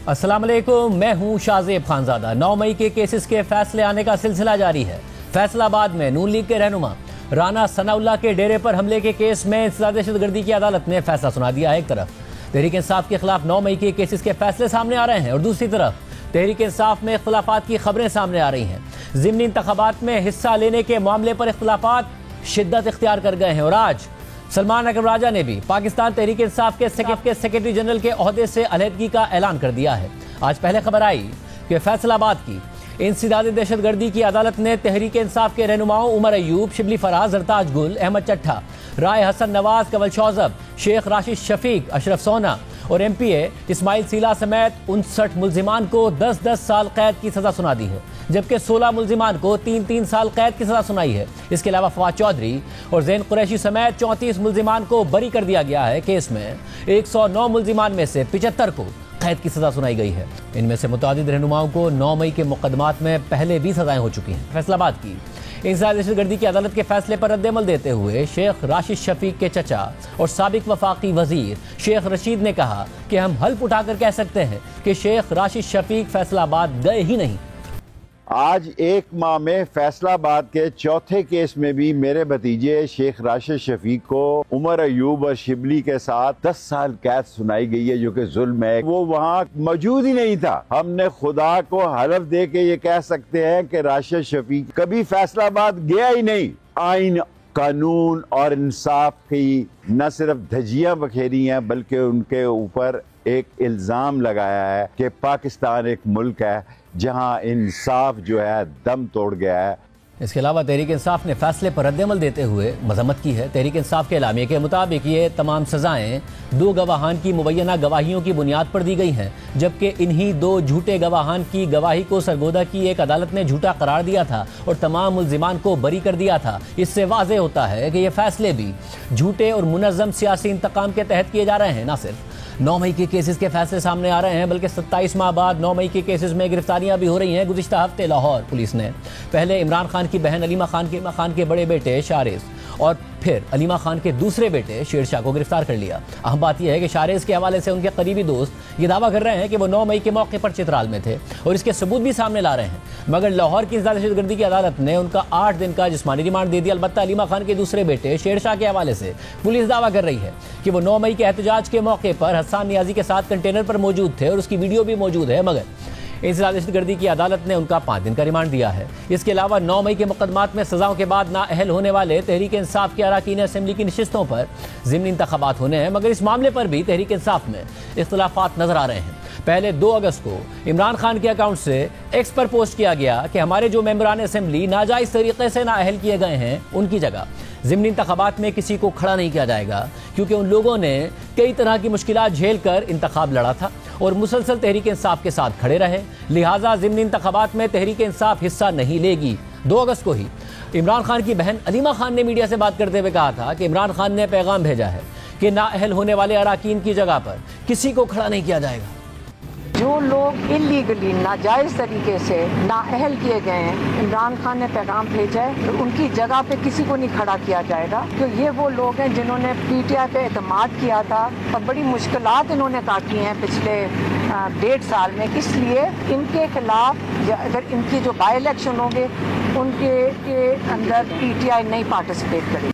السلام علیکم، میں ہوں شاہزیب خانزادہ۔ 9 مئی کے کیسز کے فیصلے آنے کا سلسلہ جاری ہے۔ فیصل آباد میں نون لیگ کے رہنما رانا ثناء اللہ کے ڈیرے پر حملے کے کیس میں انسداد دہشت گردی کی عدالت نے فیصلہ سنا دیا ہے۔ ایک طرف تحریک انصاف کے خلاف 9 مئی کے کیسز کے فیصلے سامنے آ رہے ہیں اور دوسری طرف تحریک انصاف میں اختلافات کی خبریں سامنے آ رہی ہیں۔ ضمنی انتخابات میں حصہ لینے کے معاملے پر اختلافات شدت اختیار کر گئے ہیں اور آج سلمان اکرم راجہ نے بھی پاکستان تحریک انصاف کے سیکرٹری جنرل کے عہدے سے علیحدگی کا اعلان کر دیا ہے۔ آج پہلے خبر آئی کہ فیصل آباد کی انسداد دہشت گردی کی عدالت نے تحریک انصاف کے رہنماؤں عمر ایوب، شبلی فراز، زرتاج گل، احمد چٹھا، رائے حسن نواز، کنول شوذب، شیخ راشد شفیق، اشرف سونا اور ایم پی اے اسماعیل سیلا سمیت 59 ملزمان کو 10 سال قید کی سزا سنا دی ہے، جبکہ 16 ملزمان کو 3 سال قید کی سزا سنائی ہے۔ اس کے علاوہ فواد چودھری اور زین قریشی سمیت 34 ملزمان کو بری کر دیا گیا ہے۔ کیس میں 109 ملزمان میں سے 75 کو قید کی سزا سنائی گئی ہے۔ ان میں سے متعدد رہنماؤں کو 9 مئی کے مقدمات میں پہلے بھی سزائیں ہو چکی ہیں۔ فیصل آباد کی انسداد دہشت گردی کی عدالت کے فیصلے پر رد عمل دیتے ہوئے شیخ راشد شفیق کے چچا اور سابق وفاقی وزیر شیخ رشید نے کہا کہ ہم حلف اٹھا کر کہہ سکتے ہیں کہ شیخ راشد شفیق فیصل آباد گئے ہی نہیں۔ آج 1 ماہ میں فیصل آباد کے چوتھے کیس میں بھی میرے بھتیجے شیخ راشد شفیق کو عمر ایوب اور شبلی کے ساتھ 10 سال قید سنائی گئی ہے، جو کہ ظلم ہے۔ وہ وہاں موجود ہی نہیں تھا۔ ہم نے خدا کو حلف دے کے یہ کہہ سکتے ہیں کہ راشد شفیق کبھی فیصل آباد گیا ہی نہیں۔ آئین، قانون اور انصاف کی نہ صرف دھجیاں بکھیری ہیں بلکہ ان کے اوپر ایک الزام لگایا ہے کہ پاکستان ایک ملک ہے جہاں انصاف جو ہے دم توڑ گیا ہے۔ اس کے علاوہ تحریک انصاف نے فیصلے پر رد عمل دیتے ہوئے مذمت کی ہے۔ تحریک انصاف کے اعلامیے کے مطابق یہ تمام سزائیں 2 گواہان کی مبینہ گواہیوں کی بنیاد پر دی گئی ہیں، جبکہ انہی 2 جھوٹے گواہان کی گواہی کو سرگودہ کی ایک عدالت نے جھوٹا قرار دیا تھا اور تمام ملزمان کو بری کر دیا تھا۔ اس سے واضح ہوتا ہے کہ یہ فیصلے بھی جھوٹے اور منظم سیاسی انتقام کے تحت کیے جا رہے ہیں۔ نہ صرف 9 مئی کے کیسز کے فیصلے سامنے آ رہے ہیں بلکہ 27 ماہ بعد 9 مئی کے کیسز میں گرفتاریاں بھی ہو رہی ہیں۔ گزشتہ ہفتے لاہور پولیس نے پہلے عمران خان کی بہن علیمہ خان کے بڑے بیٹے شاریز اور پھر علیمہ خان کے دوسرے بیٹے شیر شاہ کو گرفتار کر لیا۔ اہم بات یہ ہے کہ شاریز کے حوالے سے ان کے قریبی دوست یہ دعویٰ کر رہے ہیں کہ وہ 9 مئی کے موقع پر چترال میں تھے اور اس کے ثبوت بھی سامنے لا رہے ہیں، مگر لاہور کی انسداد دہشت گردی کی عدالت نے ان کا 8 دن کا جسمانی ریمانڈ دے دیا۔ البتہ علیمہ خان کے دوسرے بیٹے شیر شاہ کے حوالے سے پولیس دعویٰ کر رہی ہے کہ وہ 9 مئی کے احتجاج کے موقع پر حسان نیازی کے ساتھ کنٹینر پر موجود تھے اور اس کی ویڈیو بھی موجود ہے، مگر انسداد دہشت گردی کی عدالت نے ان کا 5 دن کا ریمانڈ دیا ہے۔ اس کے علاوہ 9 مئی کے مقدمات میں سزاؤں کے بعد نااہل ہونے والے تحریک انصاف کے اراکین اسمبلی کی نشستوں پر ضمنی انتخابات ہونے ہیں، مگر اس معاملے پر بھی تحریک انصاف میں اختلافات نظر آ رہے ہیں۔ پہلے 2 اگست کو عمران خان کے اکاؤنٹ سے ایکس پر پوسٹ کیا گیا کہ ہمارے جو ممبران اسمبلی ناجائز طریقے سے نااہل کیے گئے ہیں ان کی جگہ ضمنی انتخابات میں کسی کو کھڑا نہیں کیا جائے گا، کیونکہ ان لوگوں نے کئی طرح کی مشکلات جھیل کر انتخاب لڑا تھا اور مسلسل تحریک انصاف کے ساتھ کھڑے رہے، لہٰذا ضمنی انتخابات میں تحریک انصاف حصہ نہیں لے گی۔ 2 اگست کو ہی عمران خان کی بہن علیمہ خان نے میڈیا سے بات کرتے ہوئے کہا تھا کہ عمران خان نے پیغام بھیجا ہے کہ نااہل ہونے والے اراکین کی جگہ پر کسی کو کھڑا نہیں کیا جائے گا۔ جو لوگ انلیگلی ناجائز طریقے سے نااہل کیے گئے ہیں، عمران خان نے پیغام بھیجا ہے کہ ان کی جگہ پہ کسی کو نہیں کھڑا کیا جائے گا، کہ یہ وہ لوگ ہیں جنہوں نے پی ٹی آئی پہ اعتماد کیا تھا اور بڑی مشکلات انہوں نے کاٹی ہیں پچھلے 1.5 سال میں۔ اس لیے ان کے خلاف اگر ان کی جو بائی الیکشن ہوں گے ان کے اندر پی ٹی آئی نہیں پارٹیسپیٹ کرے گی۔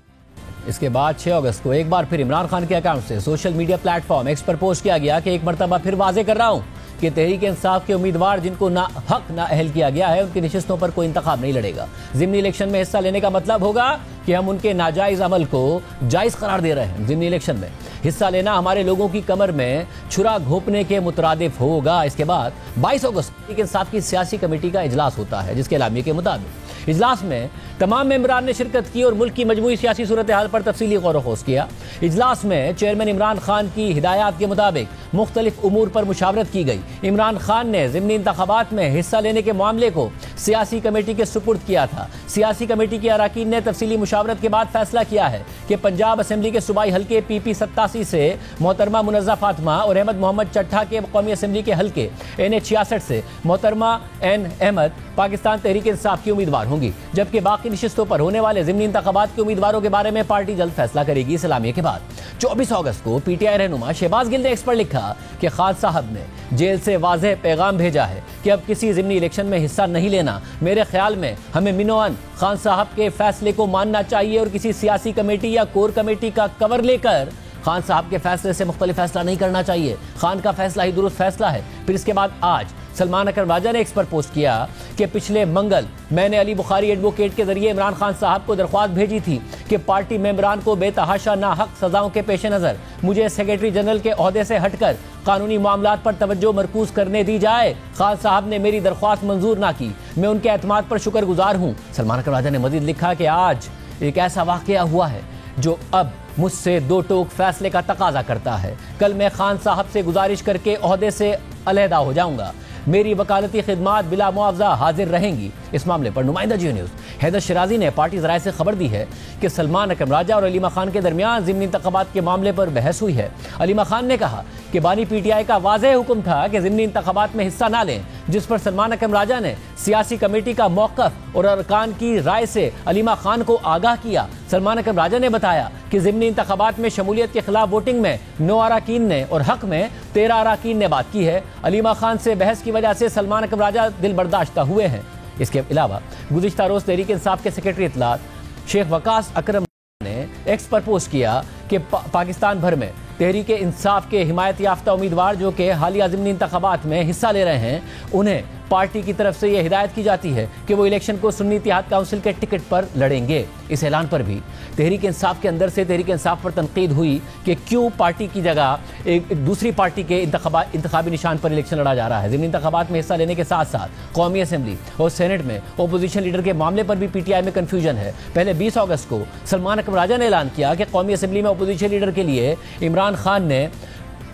اس کے بعد 6 اگست کو ایک بار پھر عمران خان کے اکاؤنٹ سے social media platform X پر پوسٹ کیا گیا کہ ایک مرتبہ پھر واضح کر رہا ہوں کہ تحریک انصاف کے امیدوار جن کو حق نااہل کیا گیا ہے ان کی نشستوں پر کوئی انتخاب نہیں لڑے گا۔ ضمنی الیکشن میں حصہ لینے کا مطلب ہوگا کہ ہم ان کے ناجائز عمل کو جائز قرار دے رہے ہیں۔ ضمنی الیکشن میں حصہ لینا ہمارے لوگوں کی کمر میں چھرا گھونپنے کے مترادف ہوگا۔ اس کے بعد 22 اگست تحریک انصاف کی سیاسی کمیٹی کا اجلاس ہوتا ہے، جس کے اعلامیے کے مطابق اجلاس میں تمام ممبران نے شرکت کی اور ملک کی مجموعی سیاسی صورتحال پر تفصیلی غور و خوض کیا۔ اجلاس میں چیئرمین عمران خان کی ہدایات کے مطابق مختلف امور پر مشاورت کی گئی۔ عمران خان نے ضمنی انتخابات میں حصہ لینے کے معاملے کو سیاسی کمیٹی کے سپرد کیا تھا۔ سیاسی کمیٹی کی اراکین نے تفصیلی مشاورت کے بعد فیصلہ کیا ہے کہ پنجاب اسمبلی کے صوبائی حلقے PP 87 سے محترمہ منزہ فاطمہ اور احمد محمد چٹھا کے قومی اسمبلی کے حلقے NA 66 سے محترمہ N احمد پاکستان تحریک انصاف کی امیدوار ہوں گی، جبکہ باقی نشستوں پر ہونے والے ضمنی انتخابات کے امیدواروں کے بارے میں پارٹی جلد فیصلہ کرے گی۔ اعلامیے کے بعد 24 اگست کو PTI رہنما شہباز گل نے ایکس پر لکھا کہ خان صاحب نے جیل سے واضح پیغام بھیجا ہے کہ اب کسی ضمنی الیکشن میں حصہ نہیں لینا۔ میرے خیال میں ہمیں منوعاً خان صاحب کے فیصلے کو ماننا چاہیے اور کسی سیاسی کمیٹی یا کور کمیٹی کا کور لے کر خان صاحب کے فیصلے سے مختلف فیصلہ نہیں کرنا چاہیے۔ خان کا فیصلہ ہی درست فیصلہ ہے۔ پھر اس کے بعد آج سلمان اکرم راجہ نے ایکس پر پوسٹ کیا کہ پچھلے منگل میں نے علی بخاری ایڈوکیٹ کے ذریعے عمران خان صاحب کو درخواست بھیجی تھی کہ پارٹی ممبران کو بے تحاشا ناحق سزاؤں کے پیش نظر مجھے سیکریٹری جنرل کے عہدے سے ہٹ کر قانونی معاملات پر توجہ مرکوز کرنے دی جائے۔ خان صاحب نے میری درخواست منظور نہ کی، میں ان کے اعتماد پر شکر گزار ہوں۔ سلمان اکرم راجہ نے مزید لکھا کہ آج ایک ایسا واقعہ ہوا ہے جو اب مجھ سے دو ٹوک فیصلے کا تقاضا کرتا ہے۔ کل میں خان صاحب سے گزارش کر کے عہدے سے علیحدہ ہو جاؤں گا۔ میری وکالتی خدمات بلا معاوضہ حاضر رہیں گی۔ اس معاملے پر نمائندہ جیو نیوز حیدر شرازی نے پارٹی ذرائع سے خبر دی ہے کہ سلمان اکرم راجہ اور علیمہ خان کے درمیان ضمنی انتخابات کے معاملے پر بحث ہوئی ہے۔ علیمہ خان نے کہا کہ بانی PTI کا واضح حکم تھا کہ ضمنی انتخابات میں حصہ نہ لیں، جس پر سلمان اکرم راجہ نے سیاسی کمیٹی کا موقف اور ارکان کی رائے سے علیمہ خان کو آگاہ کیا۔ سلمان اکرم راجہ نے بتایا کہ ضمنی انتخابات میں شمولیت کے خلاف ووٹنگ میں 9 اراکین نے اور حق میں 13 اراکین نے بات کی ہے۔ علیمہ خان سے بحث کی وجہ سے سلمان اکرم راجہ دل برداشتہ ہوئے ہیں۔ اس کے علاوہ گزشتہ روز تحریک انصاف کے سیکریٹری اطلاعات شیخ وقاص اکرم نے ایکس پر پوسٹ کیا کہ پاکستان بھر میں تحریک انصاف کے حمایت یافتہ امیدوار جو کہ حالیہ ضمنی انتخابات میں حصہ لے رہے ہیں، انہیں پارٹی کی طرف سے یہ ہدایت کی جاتی ہے کہ وہ الیکشن کو سنی اتحاد کونسل کے ٹکٹ پر لڑیں گے۔ اس اعلان پر بھی تحریک انصاف کے اندر سے تحریک انصاف پر تنقید ہوئی کہ کیوں پارٹی کی جگہ ایک دوسری پارٹی کے انتخابی نشان پر الیکشن لڑا جا رہا ہے۔ ضمنی انتخابات میں حصہ لینے کے ساتھ ساتھ قومی اسمبلی اور سینٹ میں اپوزیشن لیڈر کے معاملے پر بھی PTI میں کنفیوژن ہے۔ پہلے 20 اگست کو سلمان اکرم راجہ نے اعلان کیا کہ قومی اسمبلی میں اپوزیشن لیڈر کے لیے عمران خان نے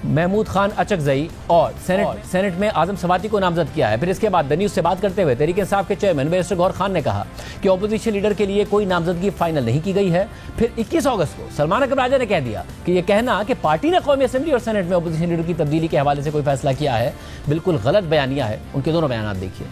محمود خان اچکزئی اور سینٹ میں اعظم سواتی کو نامزد کیا ہے۔ پھر اس کے بعد نیوز سے بات کرتے ہوئے تحریک انصاف کے چیئرمین بیرسٹر گور خان نے کہا کہ اپوزیشن لیڈر کے لیے کوئی نامزدگی فائنل نہیں کی گئی ہے۔ پھر 21 اگست کو سلمان اکرم راجہ نے کہہ دیا کہ یہ کہنا کہ پارٹی نے قومی اسمبلی اور سینٹ میں اپوزیشن لیڈر کی تبدیلی کے حوالے سے کوئی فیصلہ کیا ہے، بالکل غلط بیانیہ ہے۔ ان کے دونوں بیانات دیکھیے۔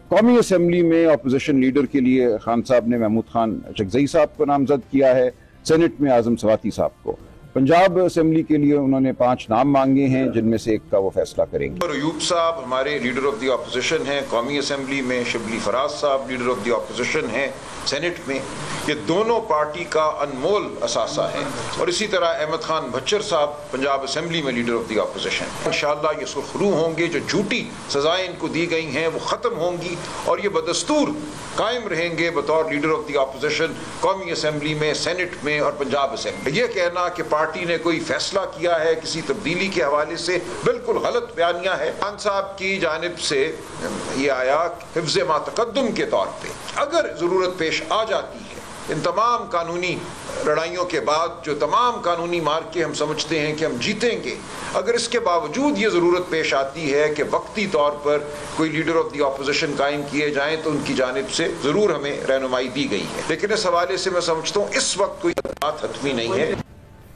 قومی اسمبلی میں اپوزیشن لیڈر کے لیے خان صاحب نے محمود خان اچکزئی صاحب کو نامزد کیا ہے، سینٹ میں اعظم سواتی صاحب کو۔ پنجاب اسمبلی کے لیے انہوں نے 5 نام مانگے ہیں، جن میں سے ایک کا وہ فیصلہ کریں گے۔ ایوب صاحب ہمارے لیڈر آف دی اپوزیشن ہیں قومی اسمبلی میں، شبلی فراز صاحب لیڈر آف دی اپوزیشن ہیں سینٹ میں۔ یہ دونوں پارٹی کا انمول اثاثہ ہے، اور اسی طرح احمد خان بھچر صاحب پنجاب اسمبلی میں لیڈر آف دی اپوزیشن۔ انشاءاللہ یہ سرخرو ہوں گے، جو جھوٹی سزائیں ان کو دی گئی ہیں وہ ختم ہوں گی، اور یہ بدستور قائم رہیں گے بطور لیڈر آف دی اپوزیشن قومی اسمبلی میں، سینٹ میں اور پنجاب اسمبلی۔ یہ کہنا کہ پارٹی نے کوئی فیصلہ کیا ہے کسی تبدیلی کے حوالے سے، بالکل غلط بیانیہ ہے۔ خان صاحب کی جانب سے یہ آیا حفظ ما تقدم کے طور پہ اگر ضرورت پیش آ جاتی ہے، ان تمام قانونی لڑائیوں کے بعد جو تمام قانونی مارکے ہم سمجھتے ہیں کہ ہم جیتیں گے، اگر اس کے باوجود یہ ضرورت پیش آتی ہے کہ وقتی طور پر کوئی لیڈر آف دی اپوزیشن قائم کیے جائیں، تو ان کی جانب سے ضرور ہمیں رہنمائی دی گئی ہے۔ لیکن اس حوالے سے میں سمجھتا ہوں اس وقت کوئی بات حتمی نہیں ہے۔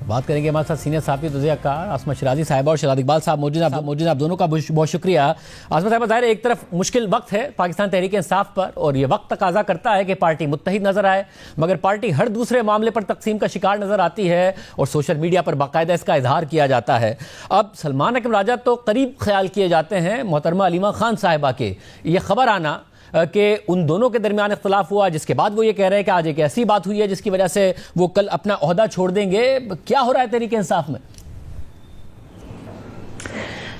بات کریں گے ہمارے ساتھ سینئر صحافی تجزیہ کار عاصمہ شرازی صاحبہ اور شہزاد اقبال صاحب موجود ہیں۔ آپ دونوں کا بہت شکریہ۔ عاصمہ صاحبہ، ظاہر ہے ایک طرف مشکل وقت ہے پاکستان تحریک انصاف پر، اور یہ وقت تقاضا کرتا ہے کہ پارٹی متحد نظر آئے، مگر پارٹی ہر دوسرے معاملے پر تقسیم کا شکار نظر آتی ہے اور سوشل میڈیا پر باقاعدہ اس کا اظہار کیا جاتا ہے۔ اب سلمان اکرم راجہ تو قریب خیال کیے جاتے ہیں محترمہ علیمہ خان صاحبہ کے، یہ خبر آنا کہ ان دونوں کے درمیان اختلاف ہوا، جس کے بعد وہ یہ کہہ رہے ہیں کہ آج ایک ایسی بات ہوئی ہے جس کی وجہ سے وہ کل اپنا عہدہ چھوڑ دیں گے، کیا ہو رہا ہے تحریک انصاف میں؟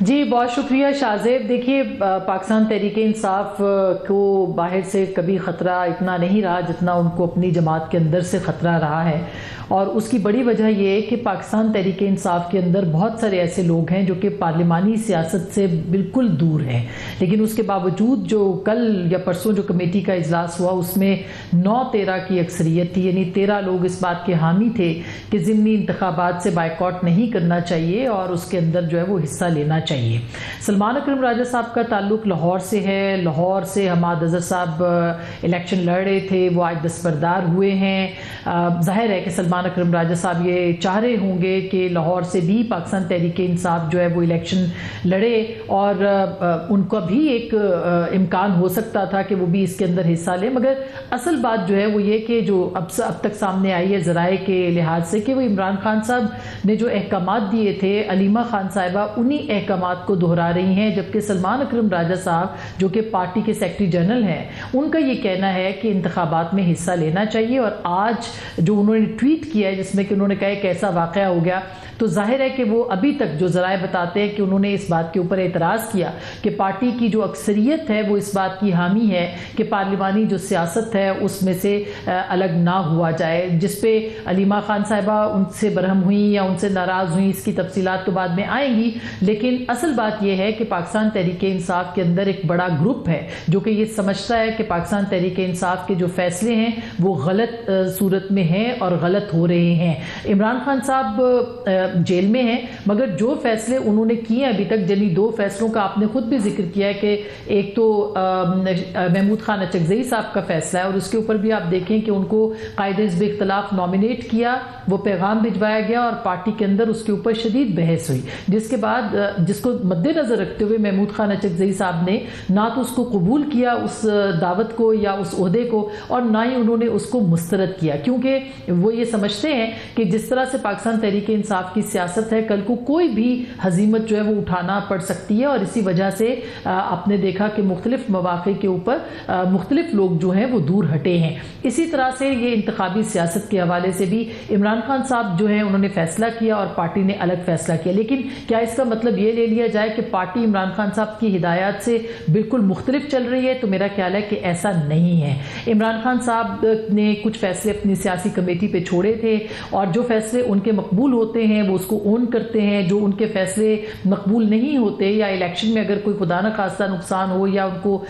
جی بہت شکریہ شاہزیب۔ دیکھیے پاکستان تحریک انصاف کو باہر سے کبھی خطرہ اتنا نہیں رہا جتنا ان کو اپنی جماعت کے اندر سے خطرہ رہا ہے، اور اس کی بڑی وجہ یہ ہے کہ پاکستان تحریک انصاف کے اندر بہت سارے ایسے لوگ ہیں جو کہ پارلیمانی سیاست سے بالکل دور ہیں، لیکن اس کے باوجود جو کل یا پرسوں جو کمیٹی کا اجلاس ہوا اس میں 9-13 کی اکثریت تھی، یعنی 13 لوگ اس بات کے حامی تھے کہ ضمنی انتخابات سے بائیکاٹ نہیں کرنا چاہیے اور اس کے اندر جو ہے وہ حصہ لینا چاہیے. سلمان اکرم راجہ صاحب کا تعلق لاہور سے ہے. لاہور سے حماد اظہر صاحب الیکشن لڑ رہے تھے, وہ آج دستبردار ہوئے ہیں. ظاہر ہے کہ سلمان اکرم راجہ صاحب یہ چاہ رہے ہوں گے کہ لاہور سے بھی پاکستان تحریک انصاف جو ہے وہ الیکشن لڑے, اور ان کا بھی ایک امکان ہو سکتا تھا کہ وہ بھی اس کے اندر حصہ لیں. مگر اصل بات جو ہے وہ یہ کہ جو اب تک سامنے آئی ہے ذرائع کے لحاظ سے, کہ وہ عمران خان صاحب نے جو احکامات دیے تھے, علیمہ خان صاحبہ انہی احکامات کو دہرا رہی ہیں, جبکہ سلمان اکرم راجہ صاحب جو کہ پارٹی کے سیکرٹری جنرل ہیں, ان کا یہ کہنا ہے کہ انتخابات میں حصہ لینا چاہیے. اور آج جو انہوں نے ٹویٹ کیا ہے جس میں کہ انہوں نے کہا ایک ایسا واقعہ ہو گیا, تو ظاہر ہے کہ وہ ابھی تک جو ذرائع بتاتے ہیں کہ انہوں نے اس بات کے اوپر اعتراض کیا کہ پارٹی کی جو اکثریت ہے وہ اس بات کی حامی ہے کہ پارلیمانی جو سیاست ہے اس میں سے الگ نہ ہوا جائے, جس پہ علیمہ خان صاحبہ ان سے برہم ہوئیں یا ان سے ناراض ہوئیں, اس کی تفصیلات تو بعد میں آئیں گی. لیکن اصل بات یہ ہے کہ پاکستان تحریک انصاف کے اندر ایک بڑا گروپ ہے جو کہ یہ سمجھتا ہے کہ پاکستان تحریک انصاف کے جو فیصلے ہیں وہ غلط صورت میں ہیں اور غلط ہو رہے ہیں. عمران خان صاحب جیل میں ہیں, مگر جو فیصلے انہوں نے کیے ابھی تک, یعنی 2 فیصلوں کا آپ نے خود بھی ذکر کیا ہے کہ ایک تو محمود خان اچکزئی صاحب کا فیصلہ ہے, اور اس کے اوپر بھی آپ دیکھیں کہ ان کو قائد حزب اختلاف نامینیٹ کیا, وہ پیغام بھجوایا گیا اور پارٹی کے اندر اس کے اوپر شدید بحث ہوئی, جس کے بعد جس کو مد نظر رکھتے ہوئے محمود خان اچکزئی صاحب نے نہ تو اس کو قبول کیا اس دعوت کو یا اس عہدے کو, اور نہ ہی انہوں نے اس کو مسترد کیا, کیونکہ وہ یہ سمجھتے ہیں کہ جس طرح سے پاکستان تحریک انصاف کی سیاست ہے, کل کو کوئی بھی ہزیمت جو ہے وہ اٹھانا پڑ سکتی ہے, اور اسی وجہ سے آپ نے دیکھا کہ مختلف مواقع کے اوپر مختلف لوگ جو ہیں وہ دور ہٹے ہیں. اسی طرح سے یہ انتخابی سیاست کے حوالے سے بھی عمران خان صاحب جو ہیں انہوں نے فیصلہ کیا اور پارٹی نے الگ فیصلہ کیا, لیکن کیا اس کا مطلب یہ لے لیا جائے کہ پارٹی عمران خان صاحب کی ہدایات سے بالکل مختلف چل رہی ہے؟ تو میرا خیال ہے کہ ایسا نہیں ہے. عمران خان صاحب نے کچھ فیصلے اپنی سیاسی کمیٹی پہ چھوڑے تھے, اور جو فیصلے ان کے مقبول ہوتے ہیں وہ اس کو اون کرتے ہیں, جو ان کے فیصلے مقبول نہیں ہوتے یا الیکشن میں اگر کوئی خدا نہ خواستہ نقصان ہو یا ان کو